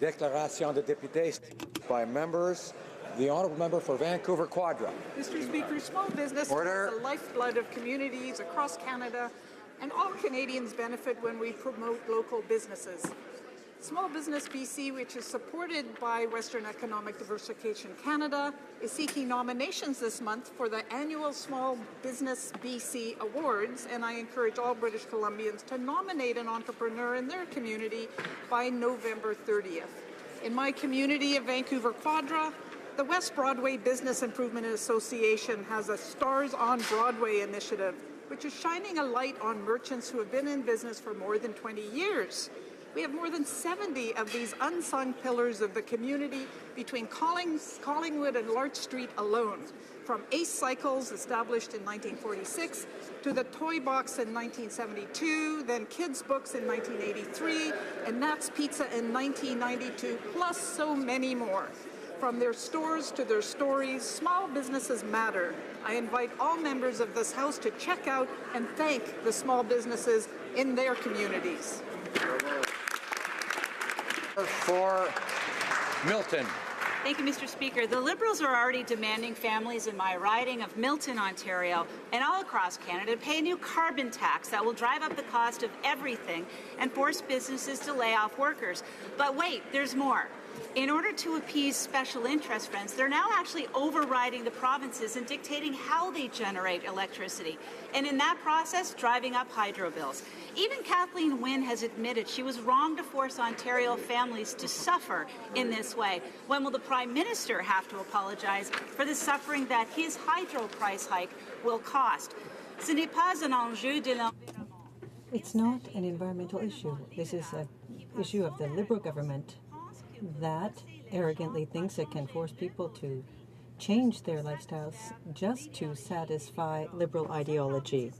Déclaration de députés by members. The Honourable Member for Vancouver Quadra. Mr. Speaker, small business Order. is the lifeblood of communities across Canada, and all Canadians benefit when we promote local businesses. Small Business BC, which is supported by Western Economic Diversification Canada, is seeking nominations this month for the annual Small Business BC Awards, and I encourage all British Columbians to nominate an entrepreneur in their community by November 30th. In my community of Vancouver Quadra, the West Broadway Business Improvement Association has a Stars on Broadway initiative, which is shining a light on merchants who have been in business for more than 20 years. We have more than 70 of these unsung pillars of the community between Collingwood and Larch Street alone, from Ace Cycles, established in 1946, to the Toy Box in 1972, then Kids Books in 1983, and Nat's Pizza in 1992, plus so many more. From their stores to their stories, small businesses matter. I invite all members of this House to check out and thank the small businesses in their communities. For Milton. Thank you, Mr. Speaker. The Liberals are already demanding families in my riding of Milton, Ontario, and all across Canada to pay a new carbon tax that will drive up the cost of everything and force businesses to lay off workers. But wait, there's more. In order to appease special interest friends, they're now actually overriding the provinces and dictating how they generate electricity, and in that process, driving up hydro bills. Even Kathleen Wynne has admitted she was wrong to force Ontario families to suffer in this way. When will the Prime Minister have to apologize for the suffering that his hydro price hike will cost? Ce n'est pas un enjeu de l'environnement. It's not an environmental issue. This is an issue of the Liberal government that arrogantly thinks it can force people to change their lifestyles just to satisfy Liberal ideology.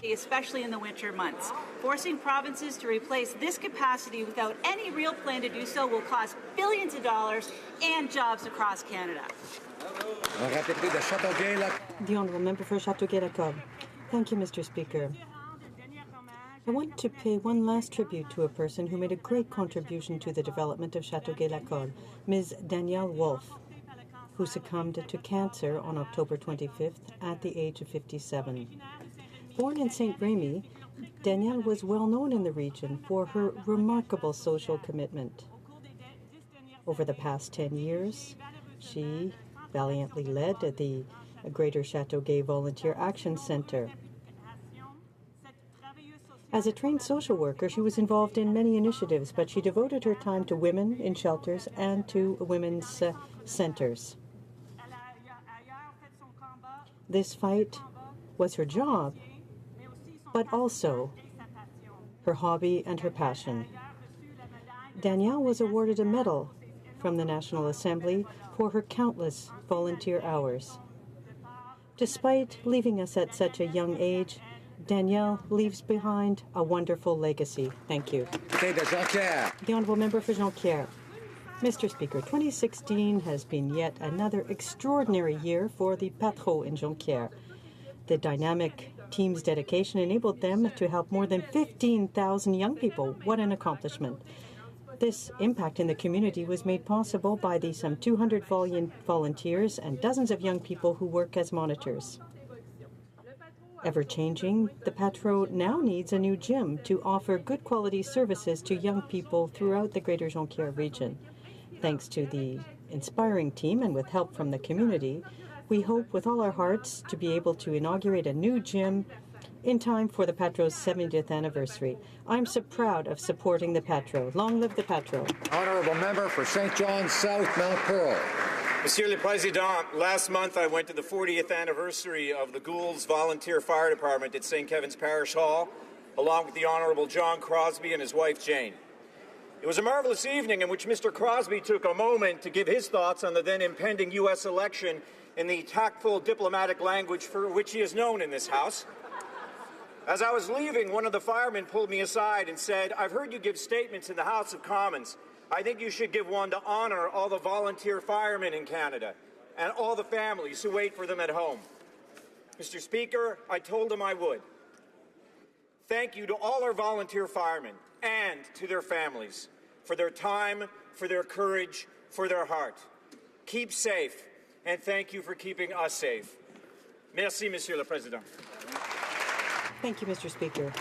Especially in the winter months. Forcing provinces to replace this capacity without any real plan to do so will cost billions of dollars and jobs across Canada. The Honourable Member for Châteauguay-Lacob. Thank you, Mr. Speaker. I want to pay one last tribute to a person who made a great contribution to the development of Châteauguay-Lacob, Ms. Danielle Wolfe, who succumbed to cancer on October 25th at the age of 57. Born in St. Remy, Danielle was well known in the region for her remarkable social commitment. Over the past 10 years, she valiantly led the Greater Châteauguay Volunteer Action Centre. As a trained social worker, she was involved in many initiatives, but she devoted her time to women in shelters and to women's centers. This fight was her job, but also her hobby and her passion. Danielle was awarded a medal from the National Assembly for her countless volunteer hours. Despite leaving us at such a young age, Danielle leaves behind a wonderful legacy. Thank you. The Honourable Member for Jonquière. Mr. Speaker, 2016 has been yet another extraordinary year for the Patro in Jonquière. The dynamic team's dedication enabled them to help more than 15,000 young people. What an accomplishment. This impact in the community was made possible by the some 200 volunteers and dozens of young people who work as monitors. Ever-changing, the Patro now needs a new gym to offer good quality services to young people throughout the Greater Jonquière region. Thanks to the inspiring team and with help from the community, we hope with all our hearts to be able to inaugurate a new gym in time for the Patro's 70th anniversary. I'm so proud of supporting the Patro. Long live the Patro. Honourable Member for St. John's South, Mount Pearl. Monsieur le Président, last month I went to the 40th anniversary of the Goulds Volunteer Fire Department at St. Kevin's Parish Hall, along with the Honourable John Crosbie and his wife Jane. It was a marvelous evening in which Mr. Crosbie took a moment to give his thoughts on the then impending U.S. election in the tactful diplomatic language for which he is known in this House. As I was leaving, one of the firemen pulled me aside and said, "I've heard you give statements in the House of Commons. I think you should give one to honor all the volunteer firemen in Canada and all the families who wait for them at home." Mr. Speaker, I told him I would. Thank you to all our volunteer firemen and to their families. for their time, for their courage, for their heart. Keep safe, and thank you for keeping us safe. Merci, Monsieur le Président. Thank you, Mr. Speaker.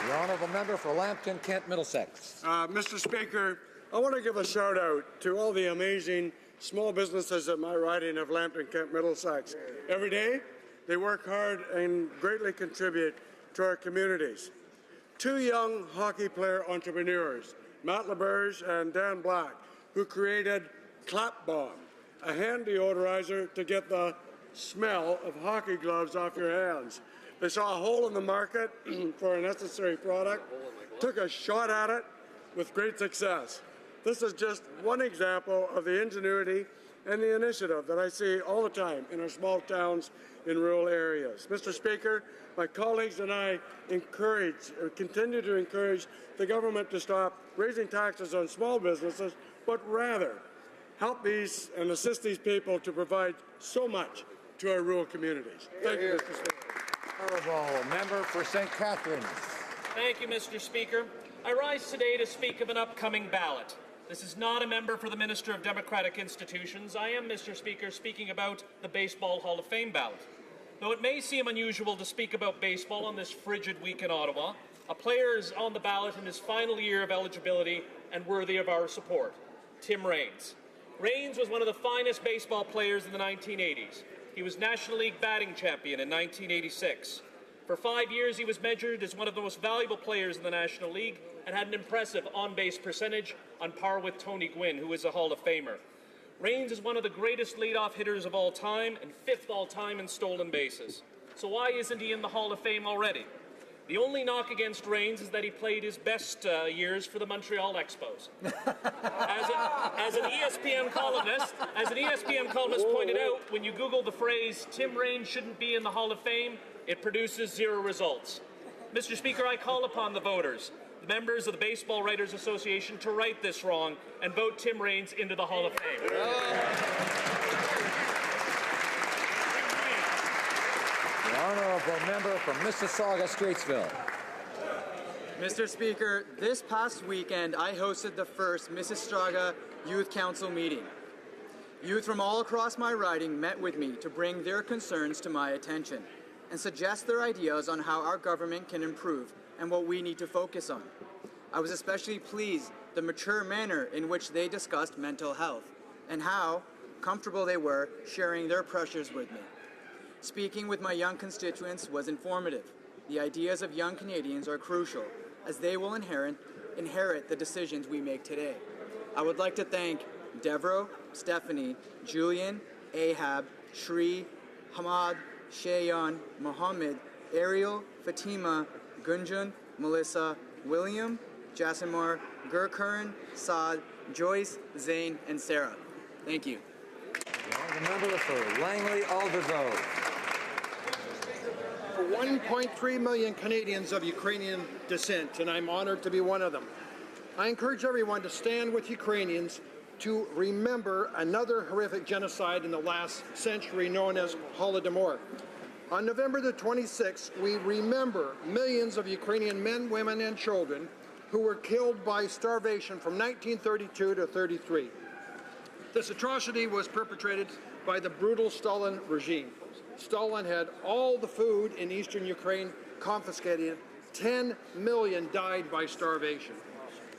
The honourable member for Lambton, Kent, Middlesex. Mr. Speaker, I want to give a shout out to all the amazing small businesses in my riding of Lambton, Kent, Middlesex. Every day, they work hard and greatly contribute to our communities. Two young hockey player entrepreneurs, Matt LeBerge and Dan Black, who created Clap Bomb, a hand deodorizer to get the smell of hockey gloves off your hands. They saw a hole in the market for a necessary product, took a shot at it with great success. This is just one example of the ingenuity and the initiative that I see all the time in our small towns in rural areas. Mr. Speaker, my colleagues and I continue to encourage the government to stop raising taxes on small businesses, but rather help these and assist these people to provide so much to our rural communities. Thank you, Mr. Speaker. Honourable member for St. Catharines. Thank you, Mr. Speaker. I rise today to speak of an upcoming ballot. This is not a member for the Minister of Democratic Institutions. I am, Mr. Speaker, speaking about the Baseball Hall of Fame ballot. Though it may seem unusual to speak about baseball on this frigid week in Ottawa, a player is on the ballot in his final year of eligibility and worthy of our support, Tim Raines. Raines was one of the finest baseball players in the 1980s. He was National League batting champion in 1986. For 5 years, he was measured as one of the most valuable players in the National League and had an impressive on-base percentage on par with Tony Gwynn, who is a Hall of Famer. Raines is one of the greatest leadoff hitters of all time and fifth all-time in stolen bases. So why isn't he in the Hall of Fame already? The only knock against Raines is that he played his best years for the Montreal Expos. As an ESPN columnist pointed out, when you Google the phrase, Tim Raines shouldn't be in the Hall of Fame, it produces 0 results. Mr. Speaker, I call upon the voters, the members of the Baseball Writers Association, to right this wrong and vote Tim Raines into the Hall of Fame. The honourable member from Mississauga-Straitsville. Mr. Speaker, this past weekend I hosted the first Mississauga Youth Council meeting. Youth from all across my riding met with me to bring their concerns to my attention and suggest their ideas on how our government can improve and what we need to focus on. I was especially pleased the mature manner in which they discussed mental health and how comfortable they were sharing their pressures with me. Speaking with my young constituents was informative. The ideas of young Canadians are crucial, as they will inherit the decisions we make today. I would like to thank Devro, Stephanie, Julian, Ahab, Shri, Hamad, Shayan, Mohammed, Ariel, Fatima, Gunjan, Melissa, William, Jasimar, Gurkaran, Saad, Joyce, Zane, and Sarah. Thank you. The member for Langley Aldergrove. For 1.3 million Canadians of Ukrainian descent, and I'm honored to be one of them, I encourage everyone to stand with Ukrainians to remember another horrific genocide in the last century known as Holodomor. On November the 26th, we remember millions of Ukrainian men, women, and children who were killed by starvation from 1932 to 33. This atrocity was perpetrated by the brutal Stalin regime. Stalin had all the food in eastern Ukraine confiscated. 10 million died by starvation.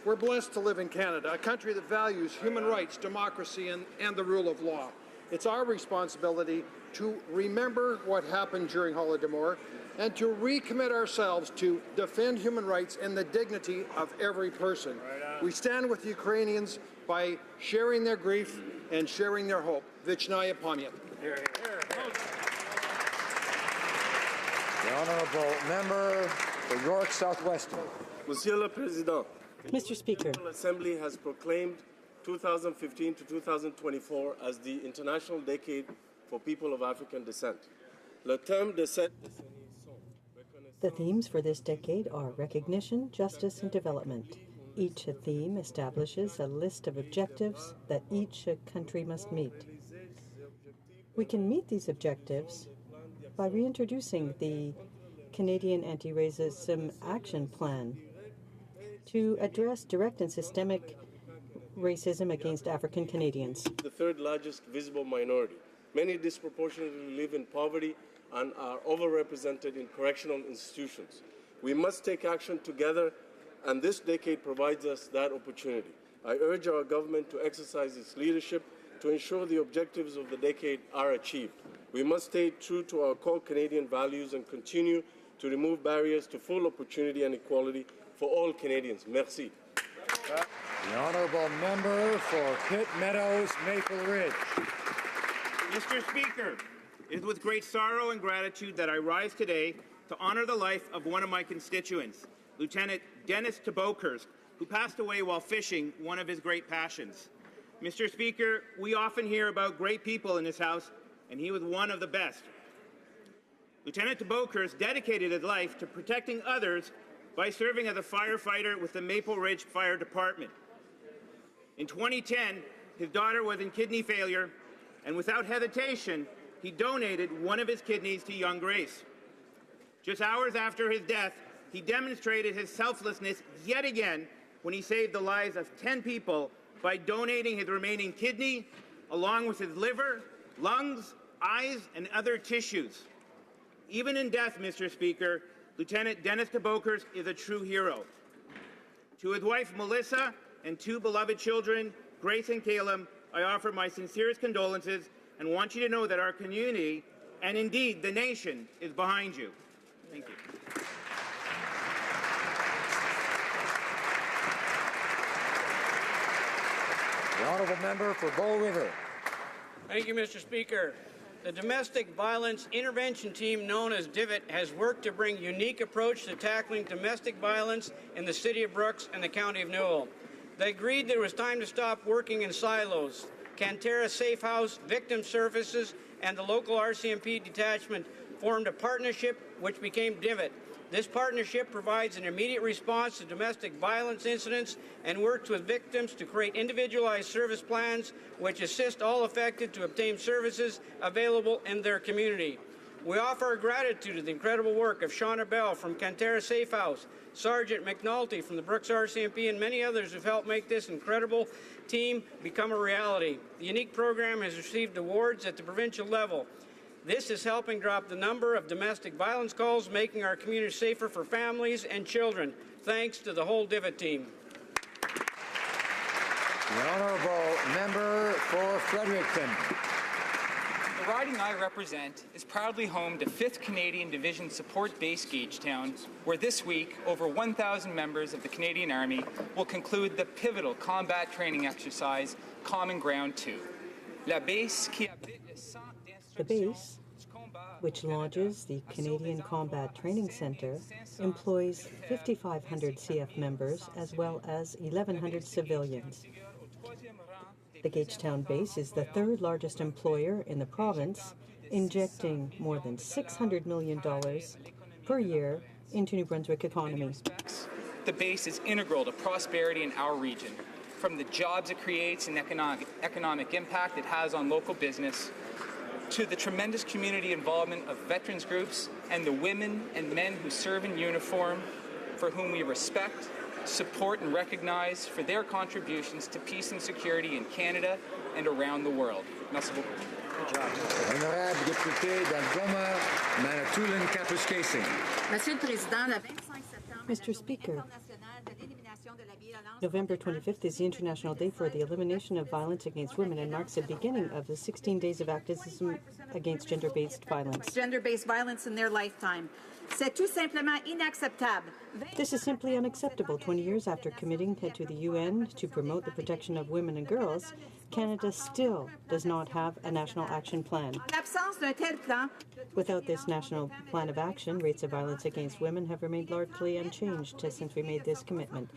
We're blessed to live in Canada, a country that values human rights, democracy, and the rule of law. It's our responsibility to remember what happened during Holodomor and to recommit ourselves to defend human rights and the dignity of every person. We stand with Ukrainians by sharing their grief and sharing their hope. Vichnaya Pamyat. The honourable member for York Southwestern. Monsieur le Président, Mr. Speaker. the Assembly has proclaimed 2015 to 2024 as the International Decade for People of African Descent. Le terme de cette décennie sont The themes for this decade are recognition, justice, and development. Each theme establishes a list of objectives that each country must meet. We can meet these objectives by reintroducing the Canadian Anti-Racism Action Plan to address direct and systemic racism against African Canadians. The third largest visible minority. Many disproportionately live in poverty and are overrepresented in correctional institutions. We must take action together, and this decade provides us that opportunity. I urge our government to exercise its leadership to ensure the objectives of the decade are achieved. We must stay true to our core Canadian values and continue to remove barriers to full opportunity and equality for all Canadians. Merci. The honourable member for Pitt Meadows, Maple Ridge. Mr. Speaker, it is with great sorrow and gratitude that I rise today to honour the life of one of my constituents, Lieutenant Dennis Tabokers, who passed away while fishing, one of his great passions. Mr. Speaker, we often hear about great people in this House, and he was one of the best. Lieutenant Tabokers dedicated his life to protecting others by serving as a firefighter with the Maple Ridge Fire Department. In 2010, his daughter was in kidney failure, and without hesitation, he donated one of his kidneys to young Grace. Just hours after his death, he demonstrated his selflessness yet again when he saved the lives of 10 people by donating his remaining kidney, along with his liver, lungs, eyes, and other tissues. Even in death, Mr. Speaker, Lieutenant Dennis Tabokers is a true hero. To his wife, Melissa, and 2 beloved children, Grace and Caleb, I offer my sincerest condolences and want you to know that our community, and indeed the nation, is behind you. Thank you. The honourable member for Bow River. Thank you, Mr. Speaker. The Domestic Violence Intervention Team, known as DIVIT, has worked to bring a unique approach to tackling domestic violence in the City of Brooks and the County of Newell. They agreed that it was time to stop working in silos. Cantera Safe House, Victim Services, and the local RCMP detachment formed a partnership which became DIVIT. This partnership provides an immediate response to domestic violence incidents and works with victims to create individualized service plans which assist all affected to obtain services available in their community. We offer our gratitude to the incredible work of Shauna Bell from Cantera Safe House, Sergeant McNulty from the Brooks RCMP, and many others who've helped make this incredible team become a reality. The unique program has received awards at the provincial level. This is helping drop the number of domestic violence calls, making our community safer for families and children. Thanks to the whole DIVIT team. The honourable member for Fredericton. The riding I represent is proudly home to 5th Canadian Division Support Base Gagetown, where this week over 1,000 members of the Canadian Army will conclude the pivotal combat training exercise Common Ground 2. La base qui abrite le centre The base, which launches the Canadian Combat Training Centre, employs 5,500 CF members as well as 1,100 civilians. The Gagetown base is the 3rd largest employer in the province, injecting more than $600 million per year into New Brunswick economy. The base is integral to prosperity in our region, from the jobs it creates and economic impact it has on local business, to the tremendous community involvement of veterans groups and the women and men who serve in uniform, for whom we respect, support, and recognize for their contributions to peace and security in Canada and around the world. Merci beaucoup. Honorable député d'Algoma, Manitoulin-Kapuskasing. Monsieur le Président, le 25 septembre, Mr. Speaker, November 25th is the International Day for the Elimination of Violence Against Women and marks the beginning of the 16 days of activism against gender-based violence. Gender-based violence in their lifetime. C'est tout simplement inacceptable. This is simply unacceptable. 20 years after committing to the UN to promote the protection of women and girls, Canada still does not have a national action plan. Without this national plan of action, rates of violence against women have remained largely unchanged since we made this commitment.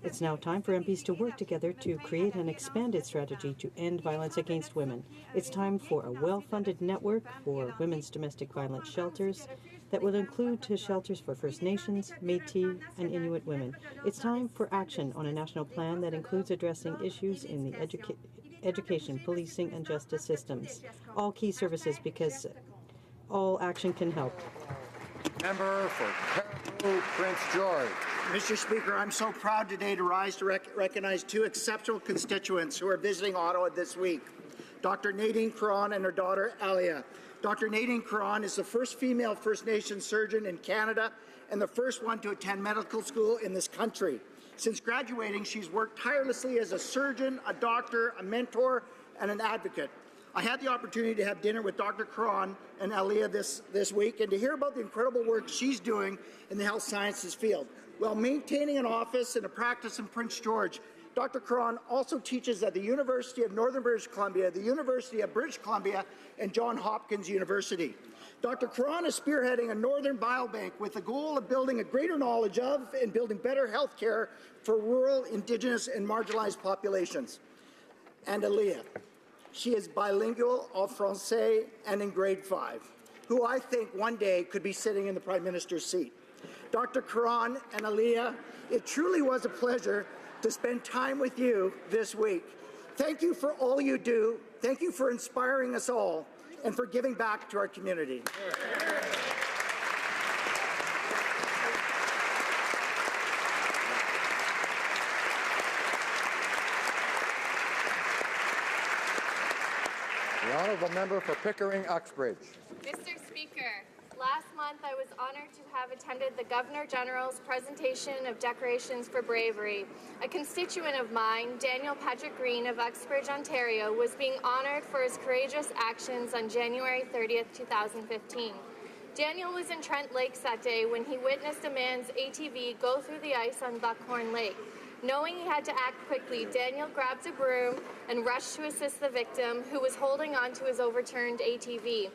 It's now time for MPs to work together to create an expanded strategy to end violence against women. It's time for a well-funded network for women's domestic violence shelters that will include shelters for First Nations, Métis, and Inuit women. It's time for action on a national plan that includes addressing issues in the education, policing, and justice systems. All key services, because all action can help. Member for Caribou, Prince George. Mr. Speaker, I'm so proud today to rise to recognize two exceptional constituents who are visiting Ottawa this week. Dr. Nadine Caron and her daughter, Alia. Dr. Nadine Caron is the first female First Nations surgeon in Canada and the first one to attend medical school in this country. Since graduating, she's worked tirelessly as a surgeon, a doctor, a mentor, and an advocate. I had the opportunity to have dinner with Dr. Caron and Alia this week and to hear about the incredible work she's doing in the health sciences field. While maintaining an office and a practice in Prince George, Dr. Caron also teaches at the University of Northern British Columbia, the University of British Columbia, and Johns Hopkins University. Dr. Caron is spearheading a Northern Biobank with the goal of building a greater knowledge of and building better health care for rural, Indigenous, and marginalized populations. And Alia. She is bilingual en français and in grade 5, who I think one day could be sitting in the Prime Minister's seat. Dr. Caron and Alia, it truly was a pleasure to spend time with you this week. Thank you for all you do. Thank you for inspiring us all and for giving back to our community. The honourable member for Pickering-Uxbridge. Mr. Speaker, last month I was honoured to have attended the Governor-General's presentation of decorations for bravery. A constituent of mine, Daniel Patrick Green of Uxbridge, Ontario, was being honoured for his courageous actions on January 30th, 2015. Daniel was in Trent Lakes that day when he witnessed a man's ATV go through the ice on Buckhorn Lake. Knowing he had to act quickly, Daniel grabbed a broom and rushed to assist the victim, who was holding on to his overturned ATV.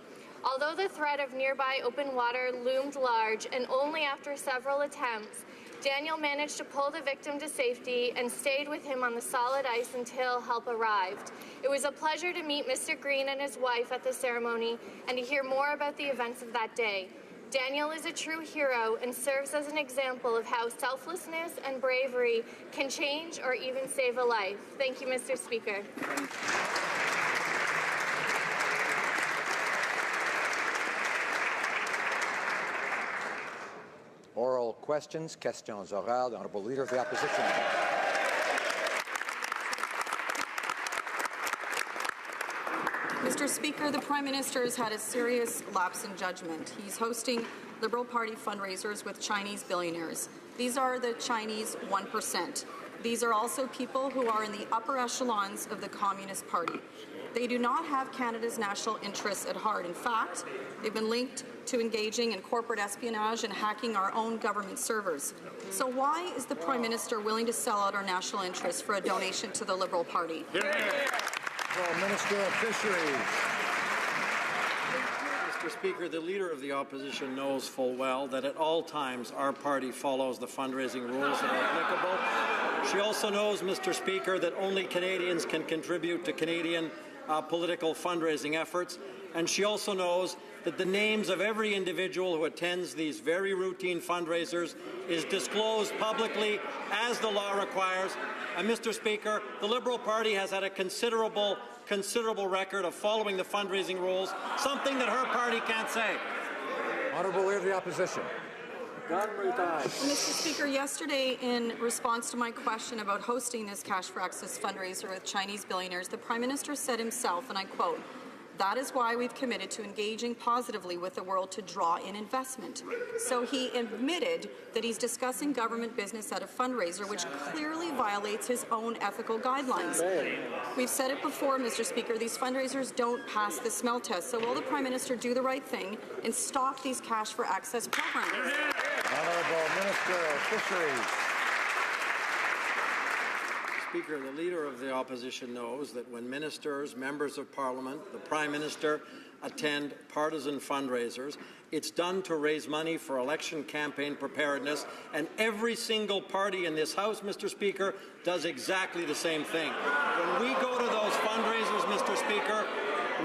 Although the threat of nearby open water loomed large, and only after several attempts, Daniel managed to pull the victim to safety and stayed with him on the solid ice until help arrived. It was a pleasure to meet Mr. Green and his wife at the ceremony and to hear more about the events of that day. Daniel is a true hero and serves as an example of how selflessness and bravery can change or even save a life. Thank you, Mr. Speaker. Oral questions, questions orales, the honourable leader of the opposition. Mr. Speaker, the Prime Minister has had a serious lapse in judgment. He's hosting Liberal Party fundraisers with Chinese billionaires. These are the Chinese 1%. These are also people who are in the upper echelons of the Communist Party. They do not have Canada's national interests at heart. In fact, they've been linked to engaging in corporate espionage and hacking our own government servers. So why is the Prime Minister willing to sell out our national interests for a donation to the Liberal Party? Minister of Fisheries. Mr. Speaker, the Leader of the Opposition knows full well that at all times our party follows the fundraising rules that are applicable. She also knows, Mr. Speaker, that only Canadians can contribute to Canadian political fundraising efforts. And she also knows that the names of every individual who attends these very routine fundraisers is disclosed publicly as the law requires. And Mr. Speaker, the Liberal Party has had a considerable record of following the fundraising rules, something that her party can't say. Honourable Leader of the Opposition. Mr. Speaker, yesterday, in response to my question about hosting this Cash for Access fundraiser with Chinese billionaires, the Prime Minister said himself, and I quote, "That is why we've committed to engaging positively with the world to draw in investment." So he admitted that he's discussing government business at a fundraiser, which clearly violates his own ethical guidelines. We've said it before, Mr. Speaker, these fundraisers don't pass the smell test. So will the Prime Minister do the right thing and stop these Cash for Access programs? Honourable Minister of Fisheries. Speaker, the Leader of the Opposition knows that when ministers, members of Parliament, the Prime Minister attend partisan fundraisers, it's done to raise money for election campaign preparedness, and every single party in this House, Mr. Speaker, does exactly the same thing. When we go to those fundraisers, Mr. Speaker,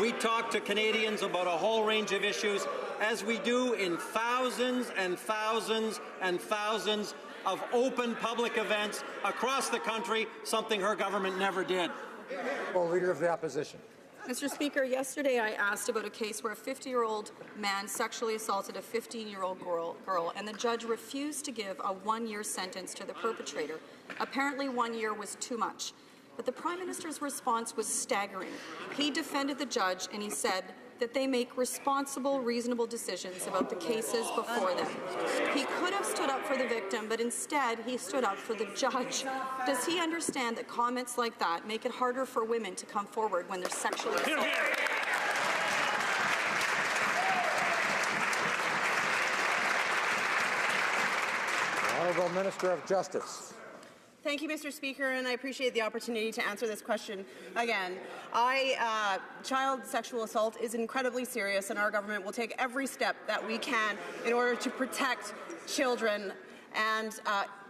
we talk to Canadians about a whole range of issues, as we do in thousands and thousands and thousands of open public events across the country, something her government never did. Leader of the Opposition. Mr. Speaker, yesterday I asked about a case where a 50-year-old man sexually assaulted a 15-year-old girl, and the judge refused to give a 1-year sentence to the perpetrator. Apparently 1 year was too much. But the Prime Minister's response was staggering. He defended the judge and he said that they make responsible, reasonable decisions about the cases before them. He could have stood up for the victim, but instead he stood up for the judge. Does he understand that comments like that make it harder for women to come forward when they're sexually assaulted? Honourable Minister of Justice. Thank you, Mr. Speaker, and I appreciate the opportunity to answer this question again. Child sexual assault is incredibly serious, and our government will take every step that we can in order to protect children, and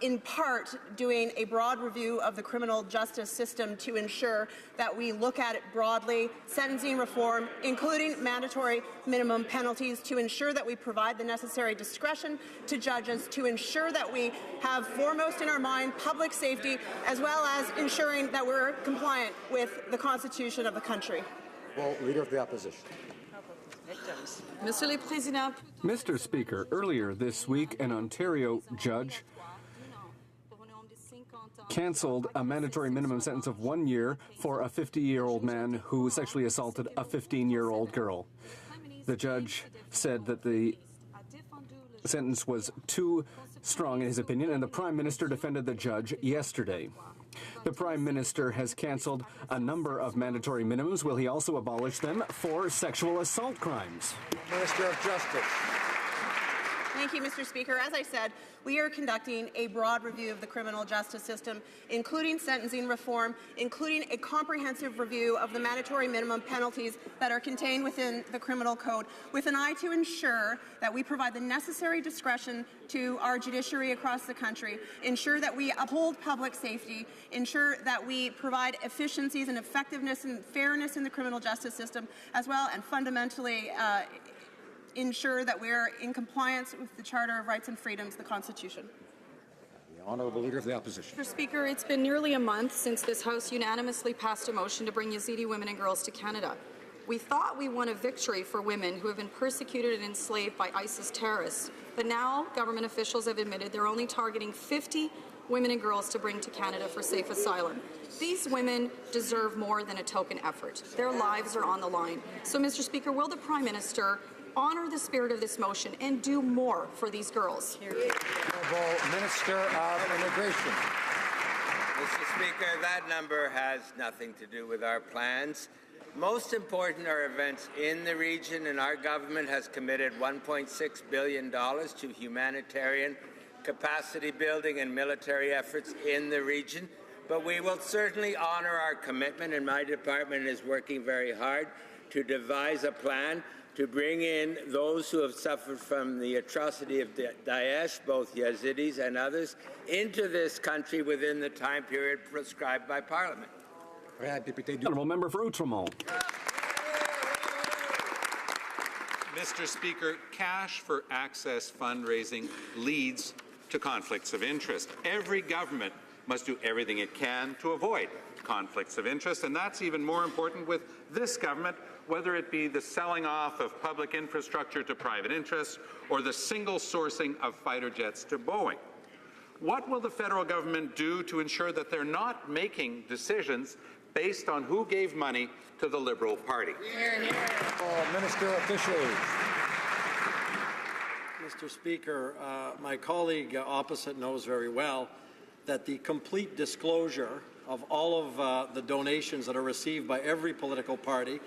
in part doing a broad review of the criminal justice system to ensure that we look at it broadly, sentencing reform, including mandatory minimum penalties, to ensure that we provide the necessary discretion to judges, to ensure that we have foremost in our mind public safety, as well as ensuring that we're compliant with the Constitution of the country. Well, Leader of the Opposition. Mr. Speaker, earlier this week, an Ontario judge cancelled a mandatory minimum sentence of 1 year for a 50-year-old man who sexually assaulted a 15-year-old girl. The judge said that the sentence was too strong in his opinion, and the Prime Minister defended the judge yesterday. The Prime Minister has cancelled a number of mandatory minimums. Will he also abolish them for sexual assault crimes? Minister of Justice. Thank you, Mr. Speaker. As I said, we are conducting a broad review of the criminal justice system, including sentencing reform, including a comprehensive review of the mandatory minimum penalties that are contained within the criminal code, with an eye to ensure that we provide the necessary discretion to our judiciary across the country, ensure that we uphold public safety, ensure that we provide efficiencies and effectiveness and fairness in the criminal justice system, as well, and fundamentally ensure that we're in compliance with the Charter of Rights and Freedoms, the Constitution. The Honourable Leader of the Opposition. Mr. Speaker, it's been nearly a month since this House unanimously passed a motion to bring Yazidi women and girls to Canada. We thought we won a victory for women who have been persecuted and enslaved by ISIS terrorists, but now government officials have admitted they're only targeting 50 women and girls to bring to Canada for safe asylum. These women deserve more than a token effort. Their lives are on the line. So, Mr. Speaker, will the Prime Minister honour the spirit of this motion and do more for these girls? Honourable Minister of Immigration. Mr. Speaker, that number has nothing to do with our plans. Most important are events in the region, and our government has committed $1.6 billion to humanitarian capacity building and military efforts in the region. But we will certainly honour our commitment, and my department is working very hard to devise a plan to bring in those who have suffered from the atrocity of Daesh, both Yazidis and others, into this country within the time period prescribed by Parliament. Honourable Member for Outremont. Mr. Speaker, cash for access fundraising leads to conflicts of interest. Every government must do everything it can to avoid conflicts of interest, and that's even more important with this government, whether it be the selling off of public infrastructure to private interests or the single sourcing of fighter jets to Boeing. What will the federal government do to ensure that they're not making decisions based on who gave money to the Liberal Party? Minister of Fisheries. Mr. Speaker, my colleague opposite knows very well that the complete disclosure of all of the donations that are received by every political party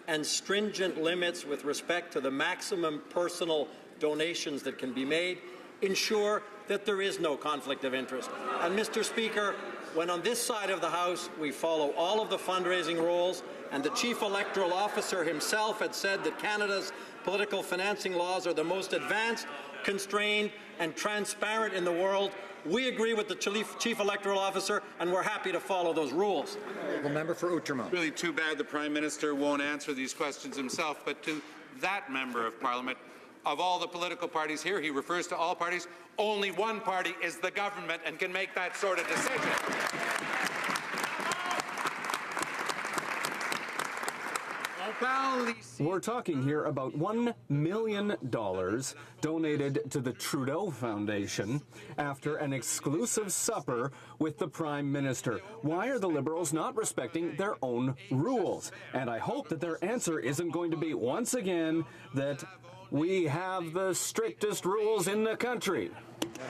and stringent limits with respect to the maximum personal donations that can be made ensure that there is no conflict of interest. And Mr. Speaker, when on this side of the House we follow all of the fundraising rules, and the Chief Electoral Officer himself had said that Canada's political financing laws are the most advanced, constrained and transparent in the world, we agree with the Chief Electoral Officer, and we're happy to follow those rules. The member for Outremont. Really too bad the Prime Minister won't answer these questions himself, but to that member of Parliament, of all the political parties here, he refers to all parties, only one party is the government and can make that sort of decision. We're talking here about $1 million donated to the Trudeau Foundation after an exclusive supper with the Prime Minister. Why are the Liberals not respecting their own rules? And I hope that their answer isn't going to be, once again, that we have the strictest rules in the country.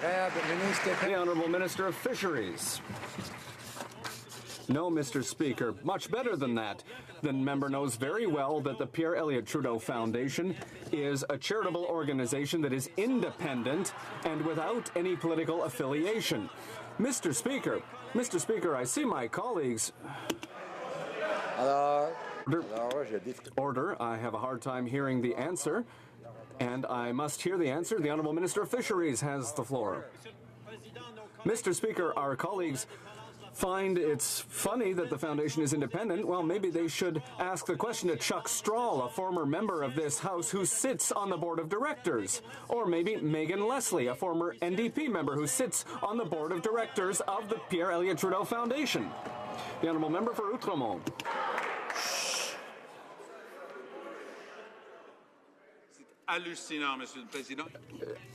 The Honourable Minister of Fisheries. No, Mr. Speaker, much better than that. The member knows very well that the Pierre Elliott Trudeau Foundation is a charitable organization that is independent and without any political affiliation. Mr. Speaker, I see my colleagues. Order. I have a hard time hearing the answer, and I must hear the answer. The Honourable Minister of Fisheries has the floor. Mr. Speaker, our colleagues find it's funny that the foundation is independent. Well, maybe they should ask the question to Chuck Strahl, a former member of this House who sits on the board of directors. Or maybe Megan Leslie, a former NDP member who sits on the board of directors of the Pierre Elliott Trudeau Foundation. The Honourable Member for Outremont.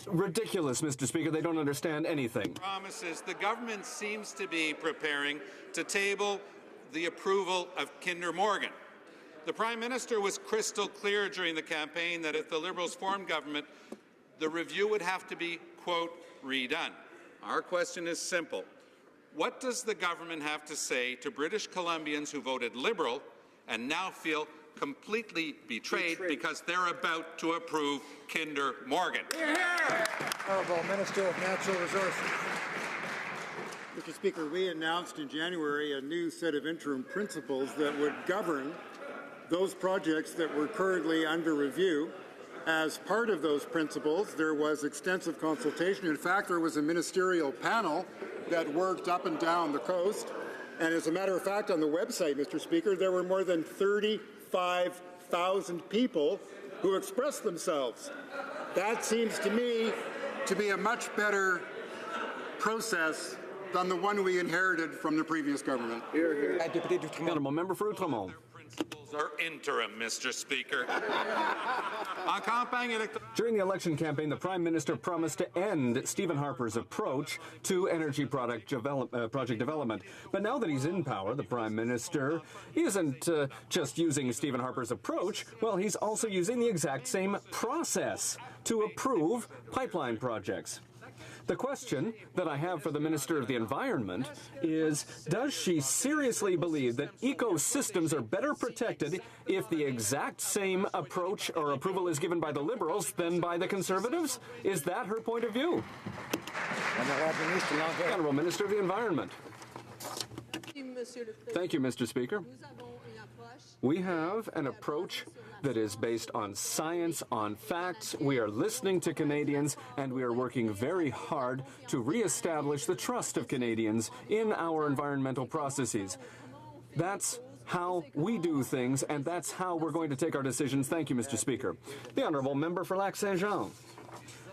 Ridiculous, Mr. Speaker. They don't understand anything. Promises. The government seems to be preparing to table the approval of Kinder Morgan. The Prime Minister was crystal clear during the campaign that if the Liberals formed government, the review would have to be, quote, redone. Our question is simple. What does the government have to say to British Columbians who voted Liberal and now feel completely betrayed because they're about to approve Kinder Morgan? Honourable Minister of Natural Resources. Mr. Speaker, we announced in January a new set of interim principles that would govern those projects that were currently under review. As part of those principles, there was extensive consultation. In fact, there was a ministerial panel that worked up and down the coast. And as a matter of fact, on the website, Mr. Speaker, there were more than 35,000 people who expressed themselves. That seems to me to be a much better process than the one we inherited from the previous government. Honourable Member for Outremont. Principles are interim, Mr. Speaker. During the election campaign, the Prime Minister promised to end Stephen Harper's approach to energy project development. But now that he's in power, the Prime Minister isn't just using Stephen Harper's approach. Well, he's also using the exact same process to approve pipeline projects. The question that I have for the Minister of the Environment is, does she seriously believe that ecosystems are better protected if the exact same approach or approval is given by the Liberals than by the Conservatives? Is that her point of view? Honourable Minister of the Environment. Thank you, Mr. Speaker. We have an approach that is based on science, on facts. We are listening to Canadians, and we are working very hard to reestablish the trust of Canadians in our environmental processes. That's how we do things, and that's how we're going to take our decisions. Thank you, Mr. Speaker. The Honourable Member for Lac-Saint-Jean.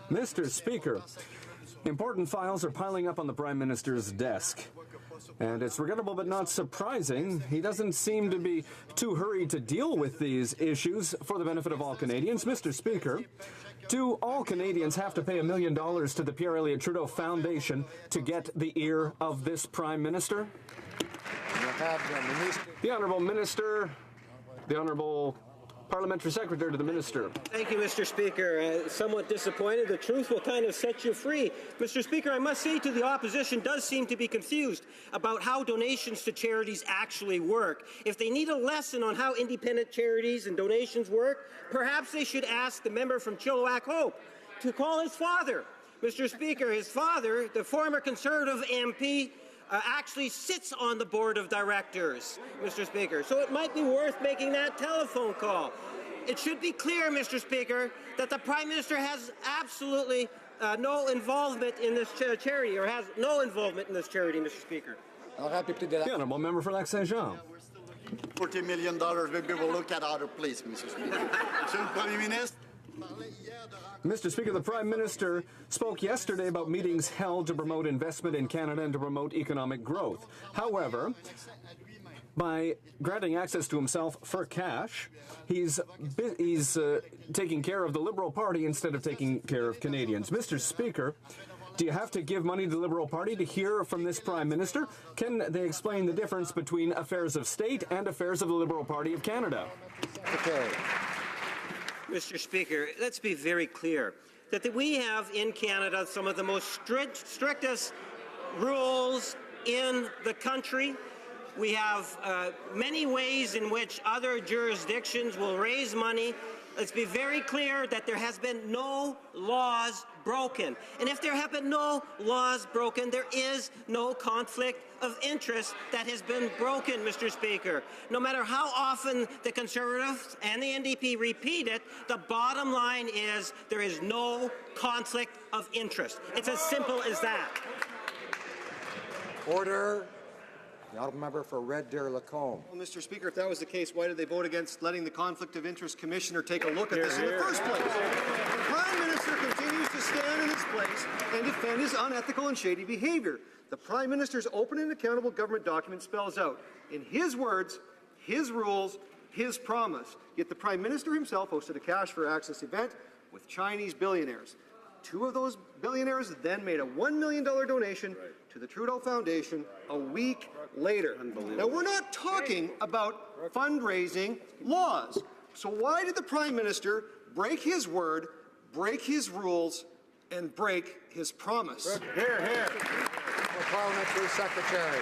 Mr. Speaker, important files are piling up on the Prime Minister's desk. And it's regrettable but not surprising. He doesn't seem to be too hurried to deal with these issues for the benefit of all Canadians. Mr. Speaker, do all Canadians have to pay $1 million to the Pierre Elliott Trudeau Foundation to get the ear of this Prime Minister? The Honourable Minister, the Honourable Parliamentary Secretary to the Minister. Thank you, Mr. Speaker. Somewhat disappointed. The truth will kind of set you free. Mr. Speaker, I must say to the opposition does seem to be confused about how donations to charities actually work. If they need a lesson on how independent charities and donations work, perhaps they should ask the member from Chilliwack Hope to call his father. Mr. Speaker, his father, the former Conservative MP, actually sits on the board of directors, Mr. Speaker. So it might be worth making that telephone call. It should be clear, Mr. Speaker, that the Prime Minister has absolutely no involvement in this charity, or has no involvement in this charity, Mr. Speaker. The Honourable Member for Lac-Saint-Jean. $40 million, maybe we'll look at other place, Mr. Speaker. Mr. Speaker, the Prime Minister spoke yesterday about meetings held to promote investment in Canada and to promote economic growth. However, By granting access to himself for cash, he's taking care of the Liberal Party instead of taking care of Canadians. Mr. Speaker, do you have to give money to the Liberal Party to hear from this Prime Minister? Can they explain the difference between affairs of state and affairs of the Liberal Party of Canada? Okay. Mr. Speaker, let's be very clear that we have in Canada some of the most strictest rules in the country. We have many ways in which other jurisdictions will raise money. Let's be very clear that there has been no laws broken. And if there have been no laws broken, there is no conflict of interest that has been broken, Mr. Speaker. No matter how often the Conservatives and the NDP repeat it, the bottom line is there is no conflict of interest. It's as simple as that. Order. The honourable member for Red Deer Lacombe. Well, Mr. Speaker, if that was the case, why did they vote against letting the Conflict of Interest Commissioner take a look at this in the first place? The Prime Minister continues to stand in his place and defend his unethical and shady behaviour. The Prime Minister's open and accountable government document spells out, in his words, his rules, his promise. Yet the Prime Minister himself hosted a Cash for Access event with Chinese billionaires. Two of those billionaires then made a $1 million donation to the Trudeau Foundation a week later. Now, we're not talking about fundraising laws. So why did the Prime Minister break his word, break his rules, and break his promise? Here, here. The Parliamentary Secretary.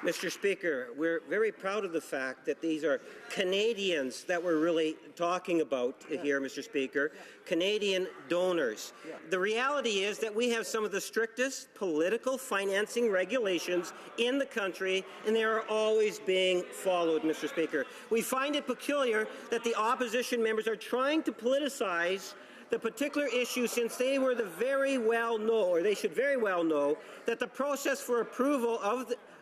Mr. Speaker, we're very proud of the fact that these are Canadians that we're really talking about here, Mr. Speaker, Canadian donors. The reality is that we have some of the strictest political financing regulations in the country, and they are always being followed, Mr. Speaker. We find it peculiar that the opposition members are trying to politicize the particular issue, since they were very well know, or they should very well know, that the process for approval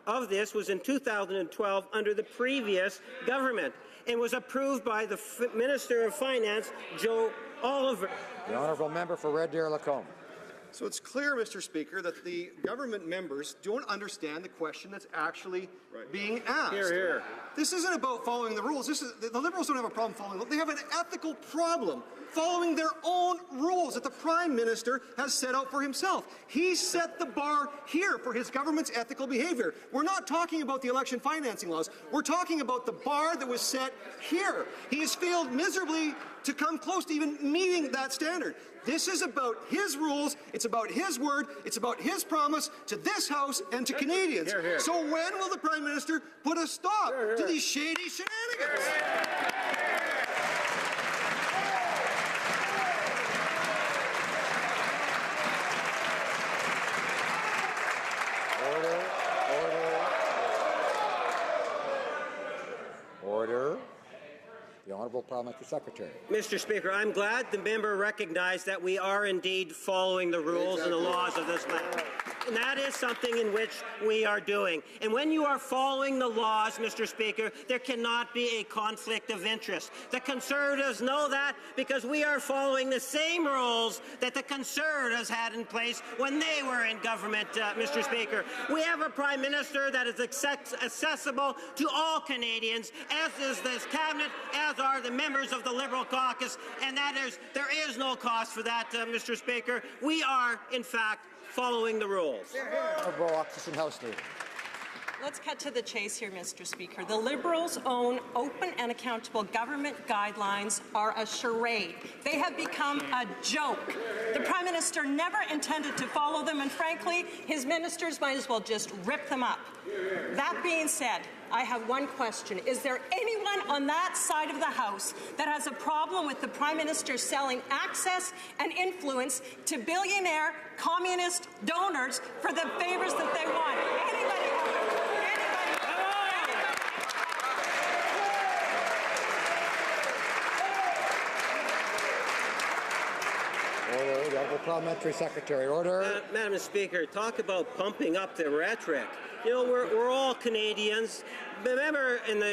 of this was in 2012 under the previous government and was approved by the Minister of Finance, Joe Oliver. The honourable member for Red Deer Lacombe. So it's clear, Mr. Speaker, that the government members don't understand the question that's actually being asked. Here, here. This isn't about following the rules. The Liberals don't have a problem following the rules. They have an ethical problem following their own rules that the Prime Minister has set out for himself. He set the bar here for his government's ethical behaviour. We're not talking about the election financing laws. We're talking about the bar that was set here. He has failed miserably to come close to even meeting that standard. This is about his rules, it's about his word, it's about his promise to this House and to Canadians. Here, here. So when will the Prime Minister put a stop to these shady shenanigans? Order. The Honourable Parliamentary Secretary. Mr. Speaker, I'm glad the member recognized that we are indeed following the rules and the laws of this land. And that is something in which we are doing. And when you are following the laws, Mr. Speaker, there cannot be a conflict of interest. The Conservatives know that because we are following the same rules that the Conservatives had in place when they were in government, Mr. Speaker. We have a Prime Minister that is accessible to all Canadians, as is this Cabinet, as are the members of the Liberal caucus, and there is no cost for that, Mr. Speaker. We are, in fact, following the rules. Honourable Opposition House Leader. Let's cut to the chase here, Mr. Speaker. The Liberals' own open and accountable government guidelines are a charade. They have become a joke. The Prime Minister never intended to follow them, and frankly, his ministers might as well just rip them up. That being said, I have one question. Is there anyone on that side of the House that has a problem with the Prime Minister selling access and influence to billionaire communist donors for the favors that they want? Anybody? Order. The Honourable Parliamentary Secretary. Order. Madam Speaker, talk about pumping up the rhetoric. You know, we're all Canadians. The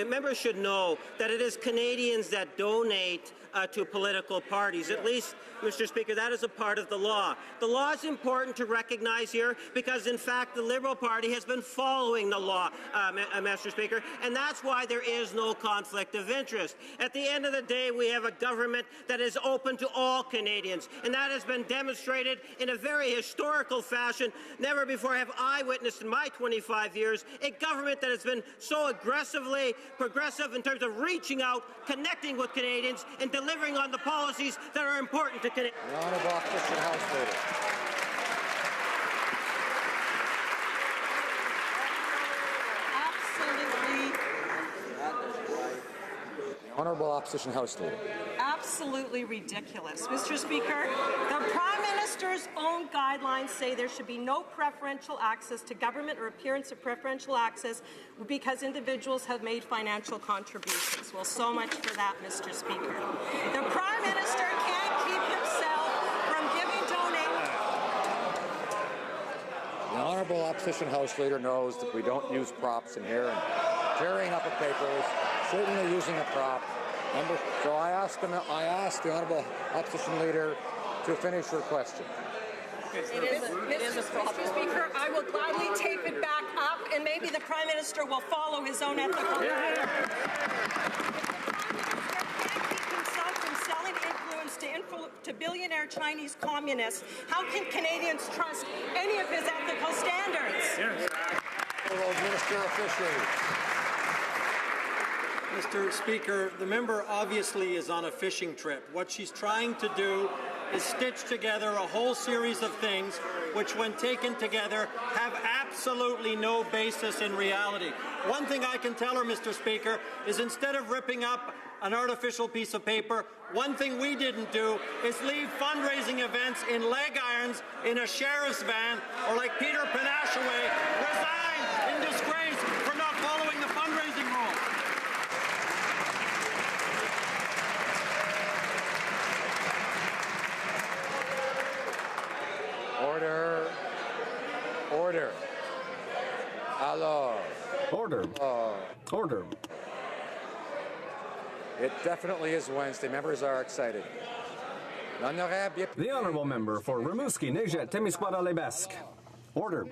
member should know that it is Canadians that donate to political parties. At least, Mr. Speaker, that is a part of the law. The law is important to recognize here because, in fact, the Liberal Party has been following the law, Mr. Speaker, and that's why there is no conflict of interest. At the end of the day, we have a government that is open to all Canadians, and that has been demonstrated in a very historical fashion. Never before have I witnessed in my 25 years a government that has been so aggressively progressive in terms of reaching out, connecting with Canadians, and delivering on the policies that are important to Canadians. The Honourable Opposition House Leader. The Honourable Opposition House Leader. Absolutely ridiculous. Mr. Speaker, the Prime Minister's own guidelines say there should be no preferential access to government or appearance of preferential access because individuals have made financial contributions. Well, so much for that, Mr. Speaker. The Prime Minister can't keep himself from giving donations. The Honourable Opposition House Leader knows that we don't use props in here, and tearing up of papers, certainly using a prop. So I ask the Honourable Opposition Leader to finish her question. Mr. Speaker, I will gladly tape it back up, and maybe the Prime Minister will follow his own ethical code. Selling influence to billionaire Chinese communists, how can Canadians trust any of his ethical standards? Minister of Fisheries. Mr. Speaker, the member obviously is on a fishing trip. What she's trying to do is stitch together a whole series of things which, when taken together, have absolutely no basis in reality. One thing I can tell her, Mr. Speaker, is instead of ripping up an artificial piece of paper, one thing we didn't do is leave fundraising events in leg irons in a sheriff's van, or like Peter Panashaway, resign in disgrace for not following the fundraising rules. Order. Order. Alors. Order. Order. It definitely is Wednesday. Members are excited. The Honourable Member for Rimouski, Nejet, Témiscouata-Lebesque. Order.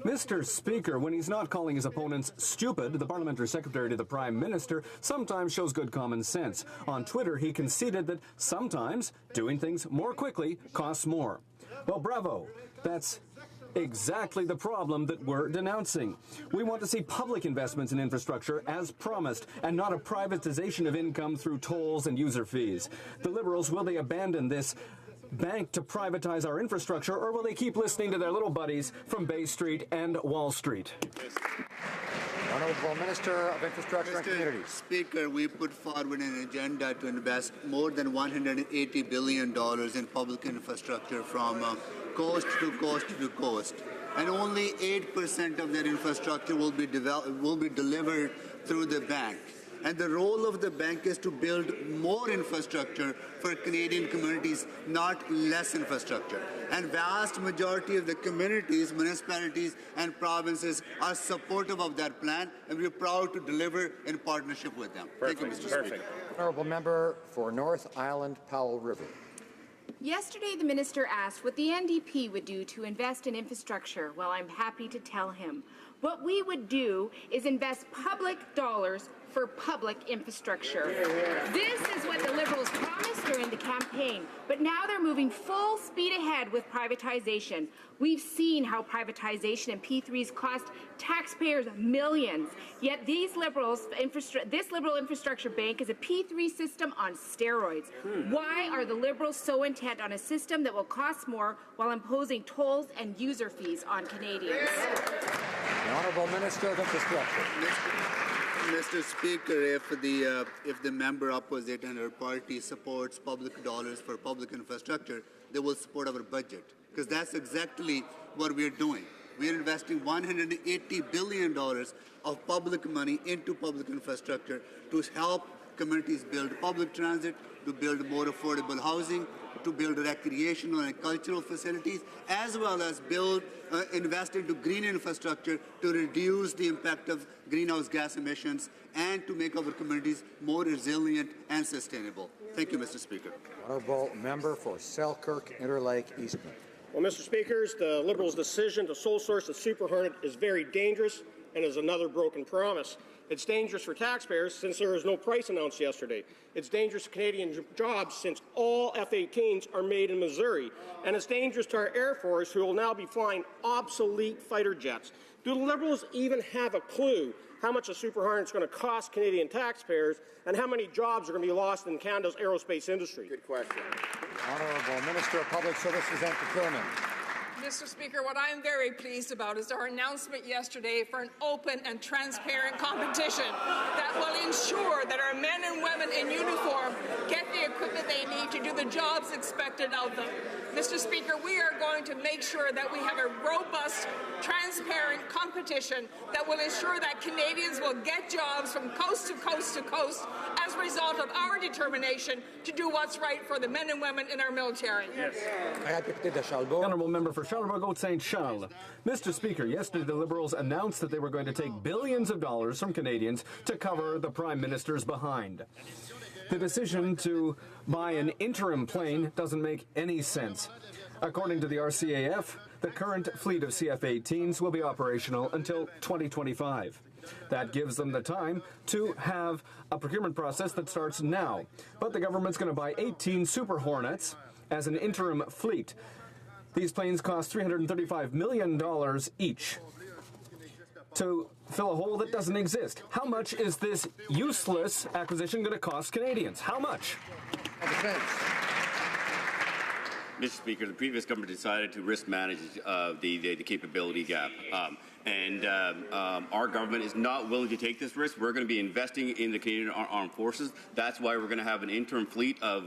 Mr. Speaker, when he's not calling his opponents stupid, the Parliamentary Secretary to the Prime Minister sometimes shows good common sense. On Twitter, he conceded that sometimes doing things more quickly costs more. Well, bravo. That's exactly the problem that we're denouncing. We want to see public investments in infrastructure as promised, and not a privatization of income through tolls and user fees. The Liberals, will they abandon this bank to privatize our infrastructure, or will they keep listening to their little buddies from Bay Street and Wall Street? Honourable Minister of Infrastructure and Communities. Speaker, we put forward an agenda to invest more than $180 billion in public infrastructure from coast to coast to coast. And only 8% of that infrastructure will be delivered through the bank. And the role of the bank is to build more infrastructure for Canadian communities, not less infrastructure. And vast majority of the communities, municipalities, and provinces are supportive of that plan, and we're proud to deliver in partnership with them. Perfect. Thank you, Mr. Speaker. Honourable Member for North Island, Powell River. Yesterday, the minister asked what the NDP would do to invest in infrastructure. Well, I'm happy to tell him. What we would do is invest public dollars for public infrastructure. This is what the Liberals promised during the campaign, but now they're moving full speed ahead with privatization. We've seen how privatization and P3s cost taxpayers millions, yet this liberal infrastructure bank is a P3 system on steroids. Why are the Liberals so intent on a system that will cost more while imposing tolls and user fees on Canadians? The Honourable Minister of Infrastructure. Mr. Speaker, if the member opposite and her party supports public dollars for public infrastructure, they will support our budget, because that's exactly what we're doing. We're investing $180 billion of public money into public infrastructure to help communities build public transit, to build more affordable housing, to build recreational and cultural facilities, as well as invest into green infrastructure to reduce the impact of greenhouse gas emissions and to make our communities more resilient and sustainable. Thank you, Mr. Speaker. Honourable member for Selkirk Interlake Eastman. Well, Mr. Speaker, the Liberals' decision to sole source the Super Hornet is very dangerous and is another broken promise. It's dangerous for taxpayers since there was no price announced yesterday. It's dangerous to Canadian jobs since all F-18s are made in Missouri. And it's dangerous to our Air Force, who will now be flying obsolete fighter jets. Do the Liberals even have a clue how much a Super Hornet is going to cost Canadian taxpayers and how many jobs are going to be lost in Canada's aerospace industry? Good question. Honourable Minister of Public Services and Procurement. Mr. Speaker, what I am very pleased about is our announcement yesterday for an open and transparent competition that will ensure that our men and women in uniform get the equipment they need to do the jobs expected of them. Mr. Speaker, we are going to make sure that we have a robust, transparent competition that will ensure that Canadians will get jobs from coast to coast to coast as a result of our determination to do what's right for the men and women in our military. Yes. Honourable member for Charlebourg-Saint Charles. Mr. Speaker, yesterday the Liberals announced that they were going to take billions of dollars from Canadians to cover the Prime Minister's behind. The decision to buy an interim plane doesn't make any sense. According to the RCAF, the current fleet of CF-18s will be operational until 2025. That gives them the time to have a procurement process that starts now. But the government's going to buy 18 Super Hornets as an interim fleet. These planes cost $335 million each to fill a hole that doesn't exist. How much is this useless acquisition going to cost Canadians? How much? Mr. Speaker, the previous government decided to risk manage the capability gap. Our government is not willing to take this risk. We're going to be investing in the Canadian Armed Forces. That's why we're going to have an interim fleet of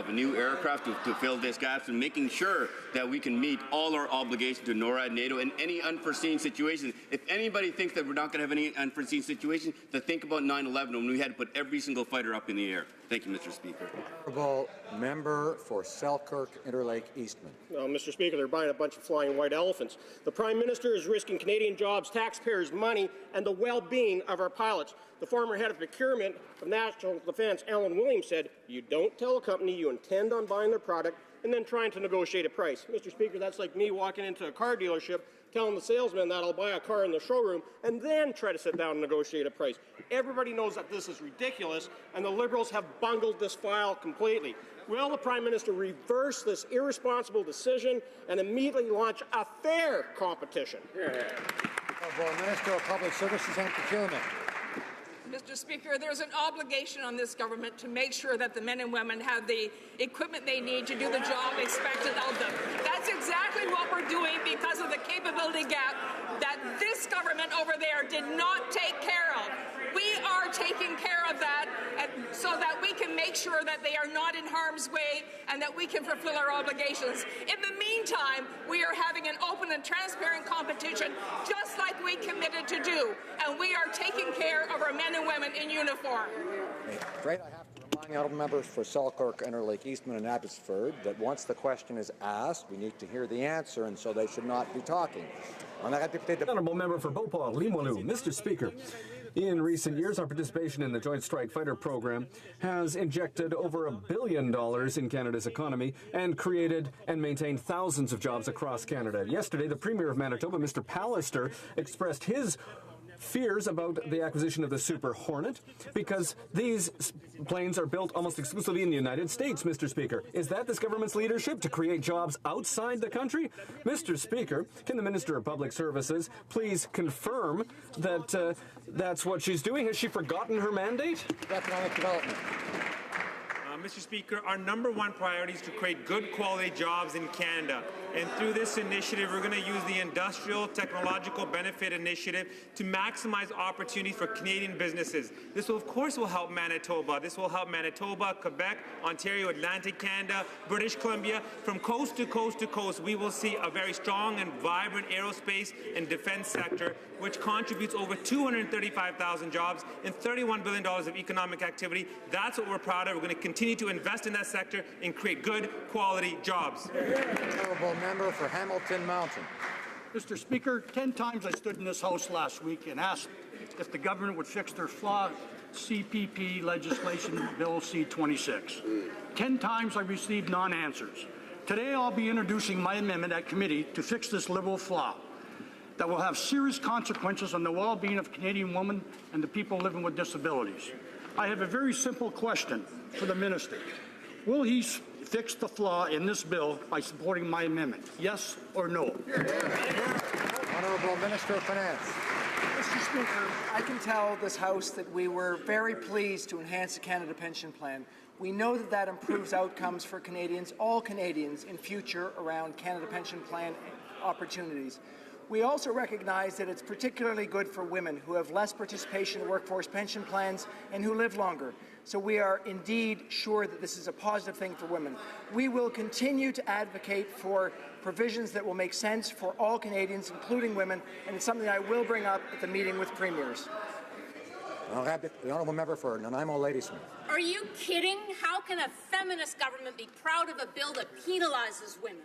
new aircraft to fill this gap and making sure that we can meet all our obligations to NORAD, NATO, and any unforeseen situations. If anybody thinks that we're not going to have any unforeseen situations, to think about 9/11 when we had to put every single fighter up in the air. Thank you, Mr. Speaker. Honourable member for Selkirk Interlake Eastman. Well, Mr. Speaker, they're buying a bunch of flying white elephants. The Prime Minister is risking Canadian jobs, taxpayers' money, and the well-being of our pilots. The former head of procurement of National Defence, Alan Williams, said, "You don't tell a company you intend on buying their product and then trying to negotiate a price." Mr. Speaker, that's like me walking into a car dealership telling the salesman that I'll buy a car in the showroom and then try to sit down and negotiate a price. Everybody knows that this is ridiculous, and the Liberals have bungled this file completely. Will the Prime Minister reverse this irresponsible decision and immediately launch a fair competition? Honourable Minister of Public Services and Procurement. Mr. Speaker, there's an obligation on this government to make sure that the men and women have the equipment they need to do the job expected of them. That's exactly what we're doing because of the capability gap that this government over there did not take care of. We are taking care of that so that we can make sure that they are not in harm's way and that we can fulfill our obligations. In the meantime, we are having an open and transparent competition just like we committed to do, and we are taking care of our men and women in uniform. Right, I have to remind honourable members for Selkirk, Interlake Eastman and Abbotsford that once the question is asked, we need to hear the answer, and so they should not be talking. Honourable member for Beauport, Limoilou. Mr. Speaker, in recent years, our participation in the Joint Strike Fighter program has injected over $1 billion in Canada's economy and created and maintained thousands of jobs across Canada. Yesterday, the Premier of Manitoba, Mr. Pallister, expressed his fears about the acquisition of the Super Hornet because these planes are built almost exclusively in the United States, Mr. Speaker. Is that this government's leadership to create jobs outside the country? Mr. Speaker, can the Minister of Public Services please confirm that that's what she's doing? Has she forgotten her mandate? Economic development. Mr. Speaker, our #1 priority is to create good quality jobs in Canada. And through this initiative, we're going to use the Industrial Technological Benefit Initiative to maximize opportunities for Canadian businesses. This will, of course, help Manitoba. This will help Manitoba, Quebec, Ontario, Atlantic Canada, British Columbia. From coast to coast to coast, we will see a very strong and vibrant aerospace and defense sector, which contributes over 235,000 jobs and $31 billion of economic activity. That's what we're proud of. We're going to continue to invest in that sector and create good quality jobs. Honourable member for Hamilton Mountain. Mr. Speaker, 10 times I stood in this House last week and asked if the government would fix their flaw CPP legislation, Bill C-26. 10 times I received non-answers. Today I'll be introducing my amendment at committee to fix this Liberal flaw that will have serious consequences on the well-being of Canadian women and the people living with disabilities. I have a very simple question for the minister. Will he fix the flaw in this bill by supporting my amendment? Yes or no? Honourable Minister of Finance. Mr. Speaker, I can tell this House that we were very pleased to enhance the Canada Pension Plan. We know that that improves outcomes for Canadians, all Canadians, in future around Canada Pension Plan opportunities. We also recognize that it's particularly good for women who have less participation in workforce pension plans and who live longer. So we are indeed sure that this is a positive thing for women. We will continue to advocate for provisions that will make sense for all Canadians, including women, and it's something I will bring up at the meeting with premiers. I'll have the honourable member for Nanaimo Ladysmith. Are you kidding? How can a feminist government be proud of a bill that penalizes women?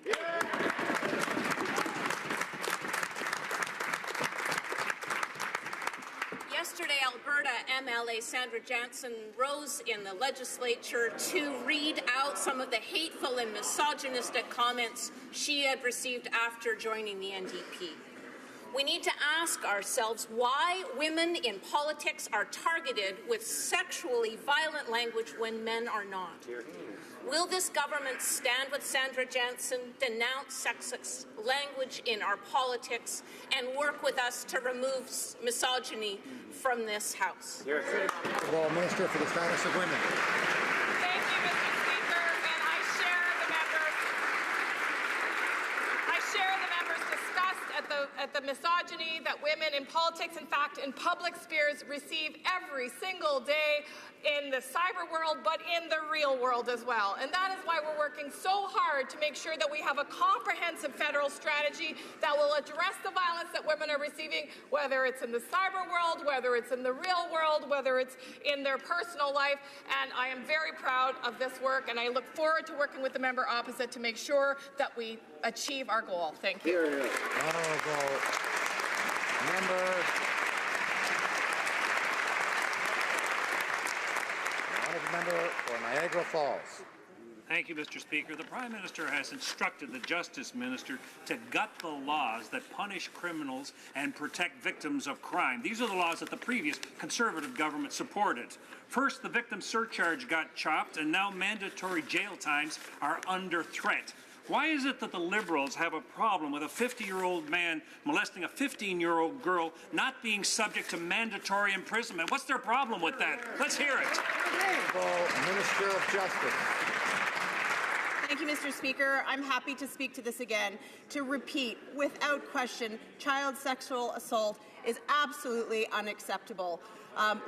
Yesterday, Alberta MLA Sandra Jansen rose in the legislature to read out some of the hateful and misogynistic comments she had received after joining the NDP. We need to ask ourselves why women in politics are targeted with sexually violent language when men are not. Will this government stand with Sandra Jansen, denounce sexist language in our politics, and work with us to remove misogyny from this House? Honourable Minister for the Status of Women. Thank you, Mr. Speaker, and I share the members' disgust at the misogyny that women in politics, in fact, in public spheres, receive every single day in the cyber world, but in the real world as well. And that is why we're working so hard to make sure that we have a comprehensive federal strategy that will address the violence that women are receiving, whether it's in the cyber world, whether it's in the real world, whether it's in their personal life. And I am very proud of this work, and I look forward to working with the member opposite to make sure that we achieve our goal. Thank you. Honourable member. Member for Niagara Falls. Thank you, Mr. Speaker. The Prime Minister has instructed the Justice Minister to gut the laws that punish criminals and protect victims of crime. These are the laws that the previous Conservative government supported. First, the victim surcharge got chopped, and now mandatory jail times are under threat. Why is it that the Liberals have a problem with a 50-year-old man molesting a 15-year-old girl not being subject to mandatory imprisonment? What's their problem with that? Let's hear it. Minister of Justice. Thank you, Mr. Speaker. I'm happy to speak to this again. To repeat, without question, child sexual assault is absolutely unacceptable.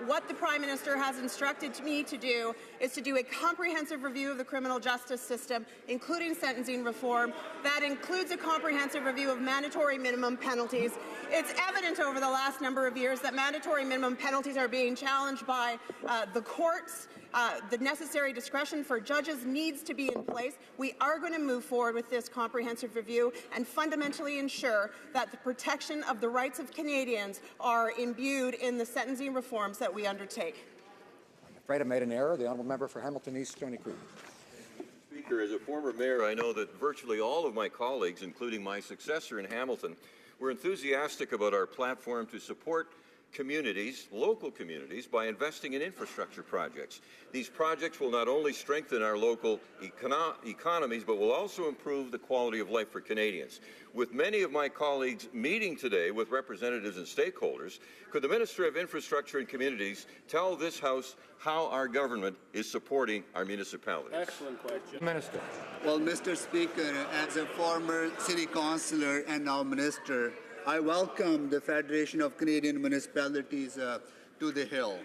What the Prime Minister has instructed me to do is to do a comprehensive review of the criminal justice system, including sentencing reform. That includes a comprehensive review of mandatory minimum penalties. It's evident over the last number of years that mandatory minimum penalties are being challenged by the courts. The necessary discretion for judges needs to be in place. We are going to move forward with this comprehensive review and fundamentally ensure that the protection of the rights of Canadians are imbued in the sentencing reforms that we undertake. I'm afraid I made an error. The honourable member for Hamilton East, Stony Creek. Speaker, as a former mayor, I know that virtually all of my colleagues, including my successor in Hamilton, were enthusiastic about our platform to support communities, local communities, by investing in infrastructure projects. These projects will not only strengthen our local economies, but will also improve the quality of life for Canadians. With many of my colleagues meeting today with representatives and stakeholders, could the Minister of Infrastructure and Communities tell this House how our government is supporting our municipalities? Excellent question. Minister. Well, Mr. Speaker, as a former city councillor and now minister, I welcome the Federation of Canadian Municipalities to the Hill.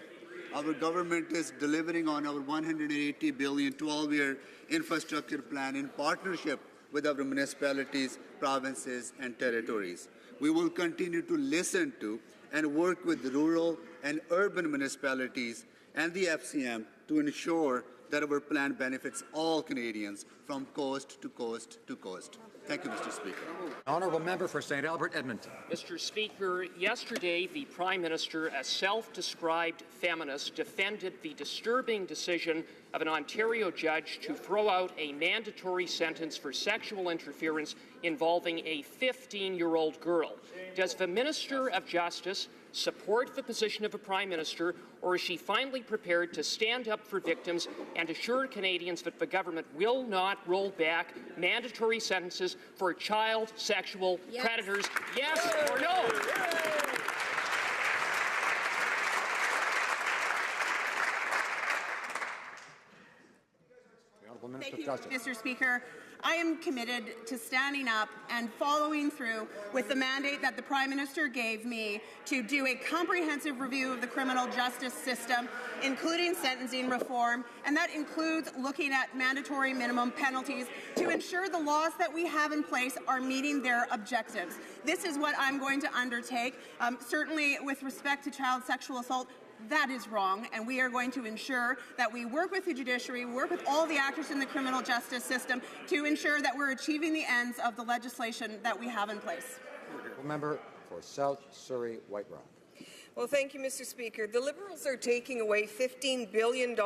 Our government is delivering on our $180 billion 12-year infrastructure plan in partnership with our municipalities, provinces, and territories. We will continue to listen to and work with rural and urban municipalities and the FCM to ensure that our plan benefits all Canadians from coast to coast to coast. Thank you, Mr. Speaker. Honourable Member for St. Albert, Edmonton. Mr. Speaker, yesterday the Prime Minister, a self-described feminist, defended the disturbing decision of an Ontario judge to throw out a mandatory sentence for sexual interference involving a 15-year-old girl. Does the Minister of Justice support the position of a Prime Minister, or is she finally prepared to stand up for victims and assure Canadians that the government will not roll back mandatory sentences for child sexual predators? Yes or no? Thank you, Mr. Speaker. I am committed to standing up and following through with the mandate that the Prime Minister gave me to do a comprehensive review of the criminal justice system, including sentencing reform, and that includes looking at mandatory minimum penalties to ensure the laws that we have in place are meeting their objectives. This is what I'm going to undertake. Certainly with respect to child sexual assault, that is wrong, and we are going to ensure that we work with the judiciary, work with all the actors in the criminal justice system to ensure that we're achieving the ends of the legislation that we have in place. Member for South Surrey White Rock. Well, thank you, Mr. Speaker. The Liberals are taking away $15 billion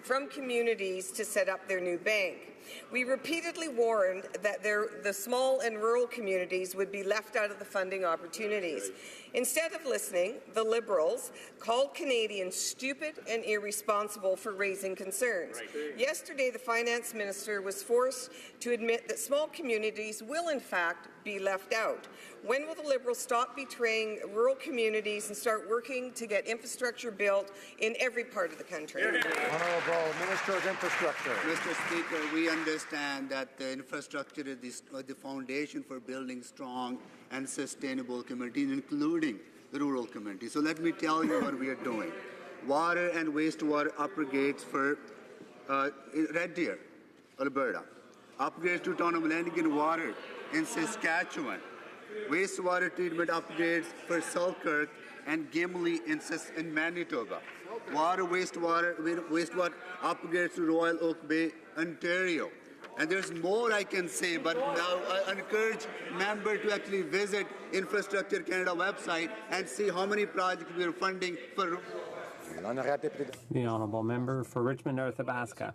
from communities to set up their new bank. We repeatedly warned that the small and rural communities would be left out of the funding opportunities. Instead of listening, the Liberals called Canadians stupid and irresponsible for raising concerns. Yesterday, the Finance Minister was forced to admit that small communities will, in fact, be left out. When will the Liberals stop betraying rural communities and start working to get infrastructure built in every part of the country? Honourable Minister of Infrastructure. Mr. Speaker, we understand that the infrastructure is the foundation for building strong and sustainable communities, including the rural communities. So let me tell you what we are doing. Water and wastewater upgrades for Red Deer, Alberta. Upgrades to Tonomalandigan water in Saskatchewan. Wastewater treatment upgrades for Selkirk and Gimli in Manitoba. Wastewater upgrades to Royal Oak Bay, Ontario. And there's more I can say, but now I encourage members to actually visit Infrastructure Canada website and see how many projects we are funding for. The Honourable Member for Richmond North Athabasca.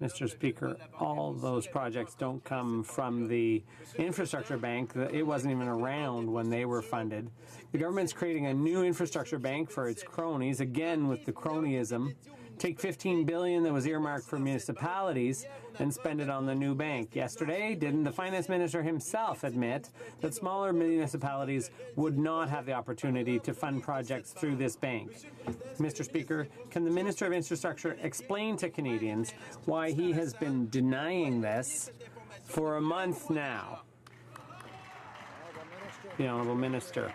Mr. Speaker, all those projects don't come from the Infrastructure Bank. It wasn't even around when they were funded. The government's creating a new infrastructure bank for its cronies, again with the cronyism. Take $15 billion that was earmarked for municipalities and spend it on the new bank. Yesterday, didn't the Finance Minister himself admit that smaller municipalities would not have the opportunity to fund projects through this bank? Mr. Speaker, can the Minister of Infrastructure explain to Canadians why he has been denying this for a month now? The Honourable Minister.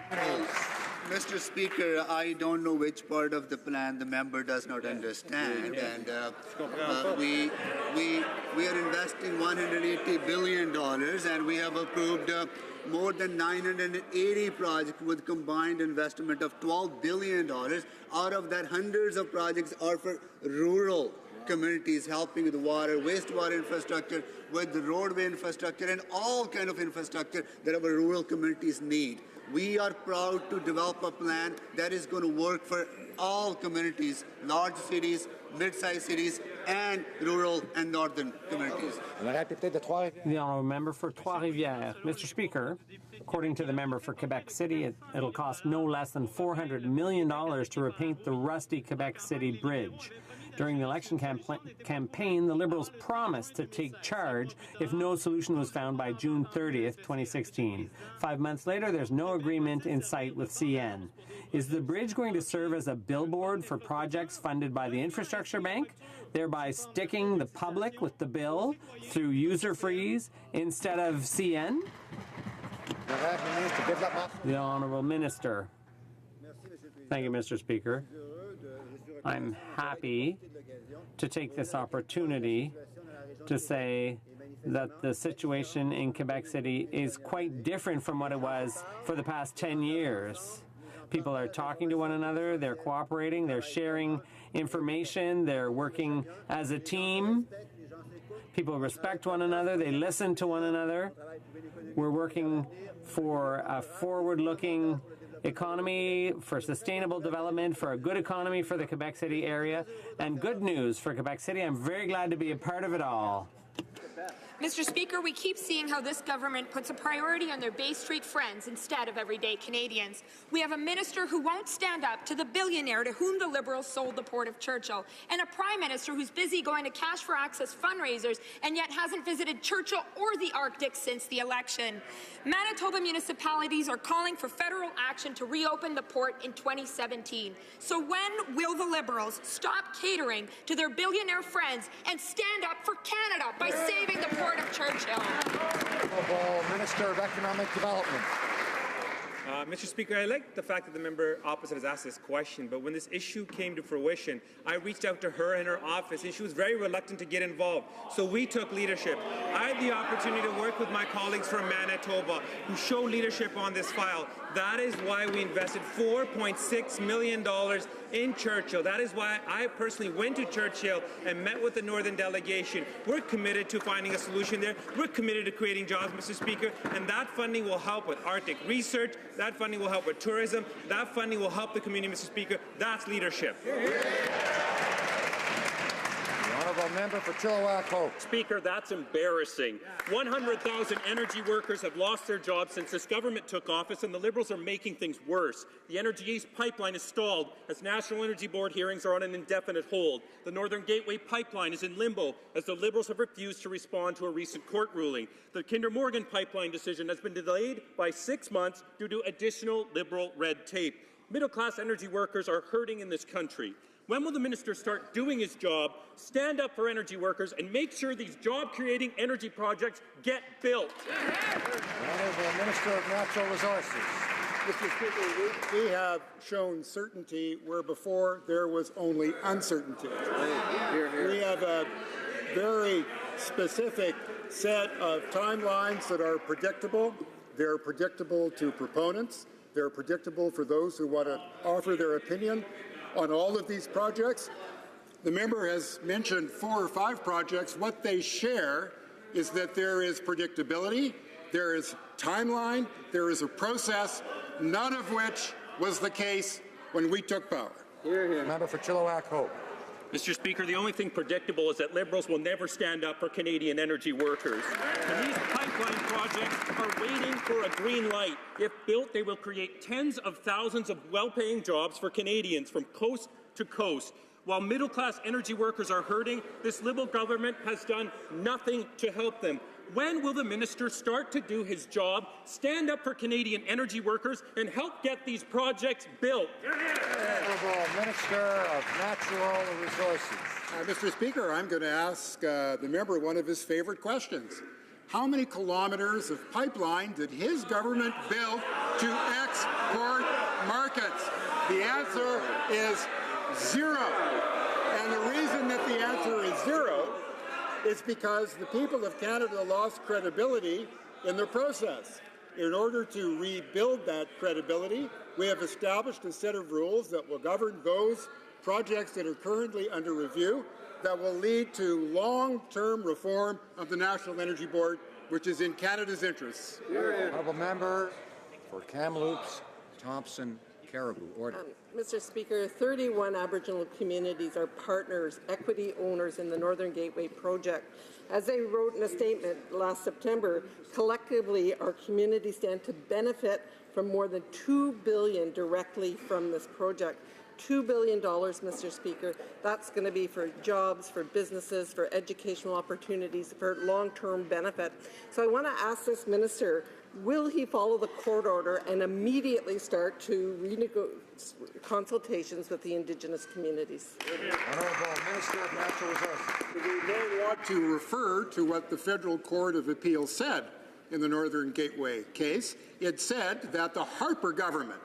Mr. Speaker, I don't know which part of the plan the member does not understand, and we are investing $180 billion, and we have approved more than 980 projects with combined investment of $12 billion. Out of that, hundreds of projects are for rural communities, helping with the water, wastewater infrastructure, with the roadway infrastructure, and all kind of infrastructure that our rural communities need. We are proud to develop a plan that is going to work for all communities, large cities, mid-sized cities, and rural and northern communities. The Honourable Member for Trois-Rivières. Mr. Speaker, according to the member for Quebec City, it'll cost no less than $400 million to repaint the rusty Quebec City Bridge. During the election campaign, the Liberals promised to take charge if no solution was found by June 30th, 2016. 5 months later, there's no agreement in sight with CN. Is the bridge going to serve as a billboard for projects funded by the Infrastructure Bank, thereby sticking the public with the bill through user fees instead of CN? The Honourable Minister. Thank you, Mr. Speaker. I'm happy to take this opportunity to say that the situation in Quebec City is quite different from what it was for the past 10 years. People are talking to one another, they're cooperating, they're sharing information. They're working as a team. People respect one another. They listen to one another. We're working for a forward-looking economy, for sustainable development, for a good economy for the Quebec City area, and good news for Quebec City. I'm very glad to be a part of it all. Mr. Speaker, we keep seeing how this government puts a priority on their Bay Street friends instead of everyday Canadians. We have a minister who won't stand up to the billionaire to whom the Liberals sold the Port of Churchill, and a Prime Minister who's busy going to Cash for Access fundraisers and yet hasn't visited Churchill or the Arctic since the election. Manitoba municipalities are calling for federal action to reopen the port in 2017. So when will the Liberals stop catering to their billionaire friends and stand up for Canada by saving the Port of Churchill? Honourable Minister of Economic Development. Mr. Speaker, I like the fact that the member opposite has asked this question, but when this issue came to fruition, I reached out to her in her office, and she was very reluctant to get involved. So we took leadership. I had the opportunity to work with my colleagues from Manitoba who showed leadership on this file. That is why we invested $4.6 million in Churchill. That is why I personally went to Churchill and met with the Northern delegation. We're committed to finding a solution there. We're committed to creating jobs, Mr. Speaker, and that funding will help with Arctic research. That funding will help with tourism. That funding will help the community, Mr. Speaker. That's leadership. Honourable Member for Chilliwack HoC. Speaker, that's embarrassing. 100,000 energy workers have lost their jobs since this government took office, and the Liberals are making things worse. The Energy East pipeline is stalled as National Energy Board hearings are on an indefinite hold. The Northern Gateway pipeline is in limbo as the Liberals have refused to respond to a recent court ruling. The Kinder Morgan pipeline decision has been delayed by 6 months due to additional Liberal red tape. Middle-class energy workers are hurting in this country. When will the minister start doing his job, stand up for energy workers, and make sure these job-creating energy projects get built? Honourable Minister of Natural Resources. Mr. Speaker, we have shown certainty where before there was only uncertainty. We have a very specific set of timelines that are predictable. They're predictable to proponents. They're predictable for those who want to offer their opinion on all of these projects. The member has mentioned 4 or 5 projects. What they share is that there is predictability, there is timeline, there is a process, none of which was the case when we took power. Member for Chilliwack HoC. Mr. Speaker, the only thing predictable is that Liberals will never stand up for Canadian energy workers. And these pipeline projects are waiting for a green light. If built, they will create tens of thousands of well-paying jobs for Canadians from coast to coast. While middle-class energy workers are hurting, this Liberal government has done nothing to help them. When will the minister start to do his job, stand up for Canadian energy workers, and help get these projects built? Honourable Minister of Natural Resources. Mr. Speaker, I'm going to ask the member one of his favorite questions. How many kilometres of pipeline did his government build to export markets? The answer is 0. And the reason that the answer is 0 is because the people of Canada lost credibility in the process. In order to rebuild that credibility, we have established a set of rules that will govern those projects that are currently under review that will lead to long-term reform of the National Energy Board, which is in Canada's interests. Honourable Member for Kamloops, Thompson, Caribou. Order. Mr. Speaker, 31 Aboriginal communities are partners, equity owners in the Northern Gateway project. As they wrote in a statement last September, collectively our communities stand to benefit from more than $2 billion directly from this project. $2 billion, Mr. Speaker. That's going to be for jobs, for businesses, for educational opportunities, for long-term benefit. So I want to ask this minister, will he follow the court order and immediately start to renegotiate consultations with the Indigenous communities? Honourable Minister of Natural Resources. We don't want to refer to what the Federal Court of Appeal said in the Northern Gateway case. It said that the Harper government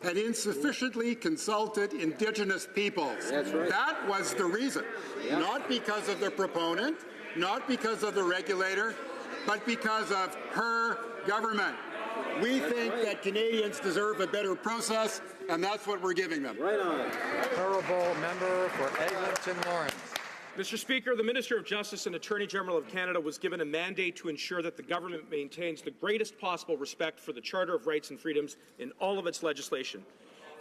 had insufficiently consulted Indigenous peoples. That's right. That was the reason. Yeah. Not because of the proponent, not because of the regulator, but because of her government. We think that Canadians deserve a better process, and that's what we're giving them. Right on. Honourable member for Eglinton Lawrence. Mr. Speaker, the Minister of Justice and Attorney General of Canada was given a mandate to ensure that the government maintains the greatest possible respect for the Charter of Rights and Freedoms in all of its legislation.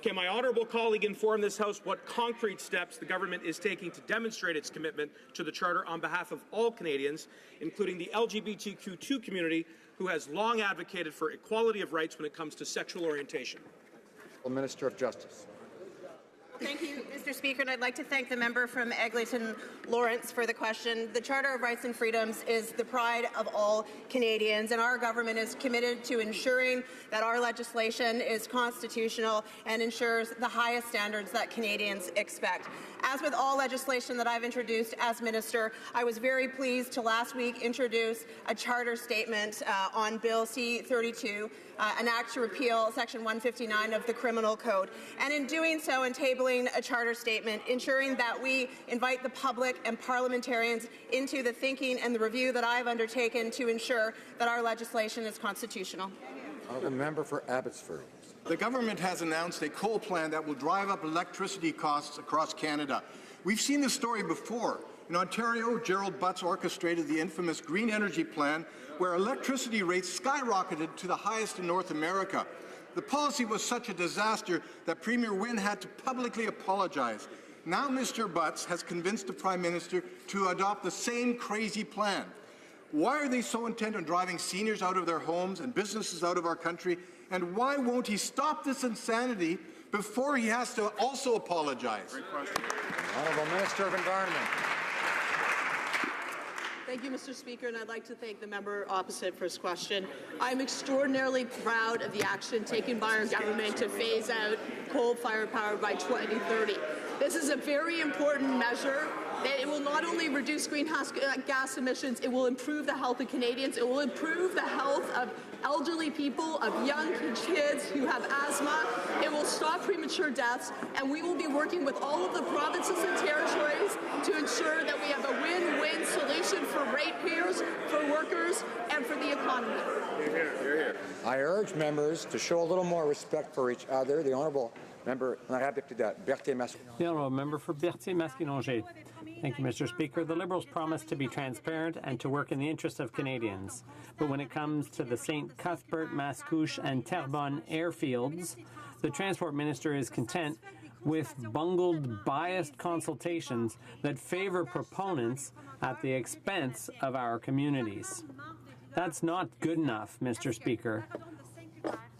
Can my honourable colleague inform this House what concrete steps the government is taking to demonstrate its commitment to the Charter on behalf of all Canadians, including the LGBTQ2 community, who has long advocated for equality of rights when it comes to sexual orientation? The Minister of Justice. Thank you, Mr. Speaker, and I'd like to thank the member from Eglinton Lawrence for the question. The Charter of Rights and Freedoms is the pride of all Canadians, and our government is committed to ensuring that our legislation is constitutional and ensures the highest standards that Canadians expect. As with all legislation that I've introduced as Minister, I was very pleased to last week introduce a charter statement on Bill C-32, an act to repeal Section 159 of the Criminal Code. And in doing so and tabling a charter statement, ensuring that we invite the public and parliamentarians into the thinking and the review that I've undertaken to ensure that our legislation is constitutional. The member for Abbotsford. The government has announced a coal plan that will drive up electricity costs across Canada. We've seen this story before. In Ontario, Gerald Butts orchestrated the infamous Green Energy Plan, where electricity rates skyrocketed to the highest in North America. The policy was such a disaster that Premier Wynne had to publicly apologize. Now Mr. Butts has convinced the Prime Minister to adopt the same crazy plan. Why are they so intent on driving seniors out of their homes and businesses out of our country? And why won't he stop this insanity before he has to also apologize? Great question. Honourable Minister of Environment. Thank you, Mr. Speaker, and I'd like to thank the member opposite for his question. I'm extraordinarily proud of the action taken by our government to phase out coal-fired power by 2030. This is a very important measure. That it will not only reduce greenhouse gas emissions, it will improve the health of Canadians, it will improve the health of elderly people, of young kids who have asthma, it will stop premature deaths, and we will be working with all of the provinces and territories to ensure that we have a win-win solution for ratepayers, for workers, and for the economy. I urge members to show a little more respect for each other. The Honourable Member, the Honourable Member for Berthier-Maskinongé. Thank you, Mr. Speaker. The Liberals promise to be transparent and to work in the interest of Canadians. But when it comes to the St. Cuthbert, Mascouche and Terrebonne airfields, the Transport Minister is content with bungled, biased consultations that favour proponents at the expense of our communities. That's not good enough, Mr. Speaker.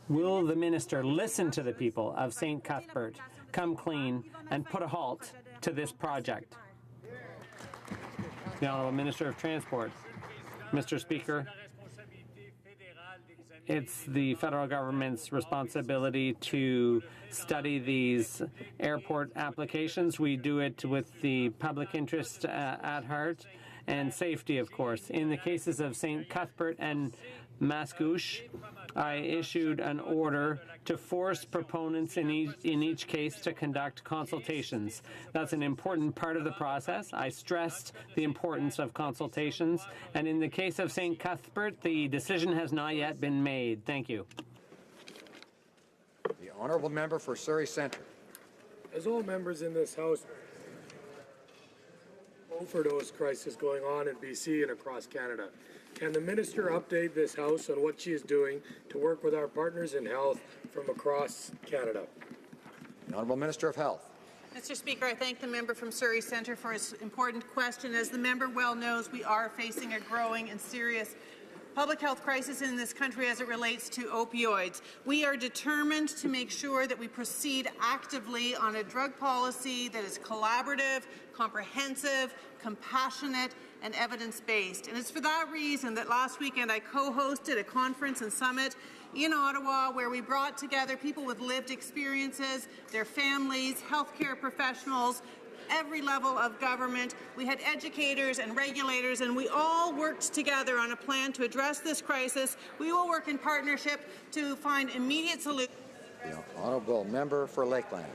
Will the Minister listen to the people of St. Cuthbert, come clean, and put a halt to this project? The Honourable Minister of Transport. Mr. Speaker, it's the federal government's responsibility to study these airport applications. We do it with the public interest at heart and safety, of course. In the cases of St. Cuthbert and Mascouche, I issued an order to force proponents in each case to conduct consultations. That's an important part of the process. I stressed the importance of consultations, and in the case of St. Cuthbert, the decision has not yet been made. Thank you. The Honourable Member for Surrey Centre. As all members in this House, overdose crisis going on in BC and across Canada. Can the Minister update this House on what she is doing to work with our partners in health from across Canada? The Honourable Minister of Health. Mr. Speaker, I thank the member from Surrey Centre for his important question. As the member well knows, we are facing a growing and serious public health crisis in this country as it relates to opioids. We are determined to make sure that we proceed actively on a drug policy that is collaborative, comprehensive, compassionate, and evidence-based. And it's for that reason that last weekend I co-hosted a conference and summit in Ottawa where we brought together people with lived experiences, their families, healthcare professionals, every level of government. We had educators and regulators, and we all worked together on a plan to address this crisis. We will work in partnership to find immediate solutions. The Honourable Member for Lakeland.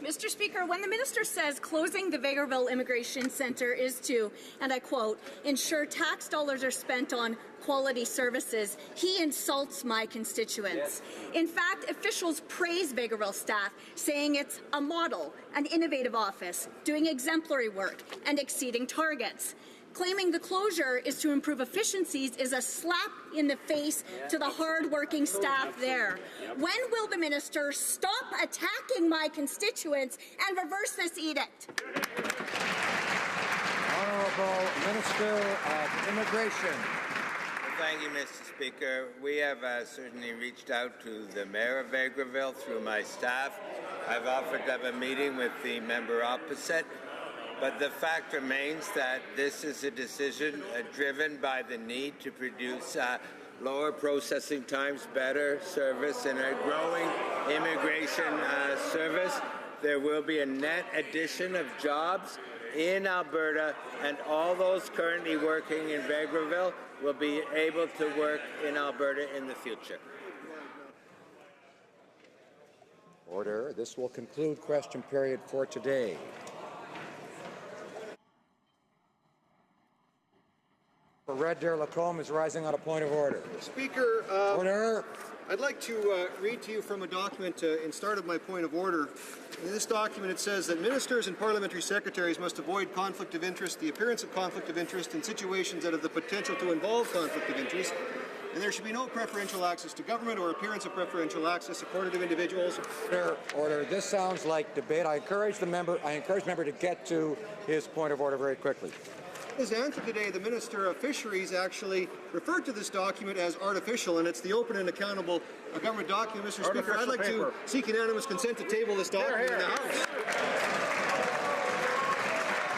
Mr. Speaker, when the minister says closing the Vegreville Immigration Centre is to, and I quote, ensure tax dollars are spent on quality services, he insults my constituents. In fact, officials praise Vegreville staff, saying it's a model, an innovative office, doing exemplary work and exceeding targets. Claiming the closure is to improve efficiencies is a slap in the face to the hard-working staff there. When will the minister stop attacking my constituents and reverse this edict? Honourable Minister of Immigration. Thank you, Mr. Speaker. We have certainly reached out to the Mayor of Vegreville through my staff. I've offered to have a meeting with the member opposite. But the fact remains that this is a decision driven by the need to produce lower processing times, better service, and a growing immigration service. There will be a net addition of jobs in Alberta, and all those currently working in Vegreville will be able to work in Alberta in the future. Order. This will conclude question period for today. Red Deer Lacombe is rising on a point of order. Speaker, order. I'd like to read to you from a document in start of my point of order. In this document it says that ministers and parliamentary secretaries must avoid conflict of interest, the appearance of conflict of interest in situations that have the potential to involve conflict of interest, and there should be no preferential access to government or appearance of preferential access accorded to individuals. Order. This sounds like debate. I encourage the member to get to his point of order very quickly. His answer today, the Minister of Fisheries actually referred to this document as artificial, and it's the open and accountable government document. Mr. Speaker, I'd like to seek unanimous consent to table this document in the House.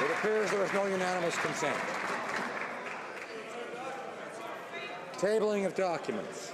It appears there is no unanimous consent. Tabling of documents.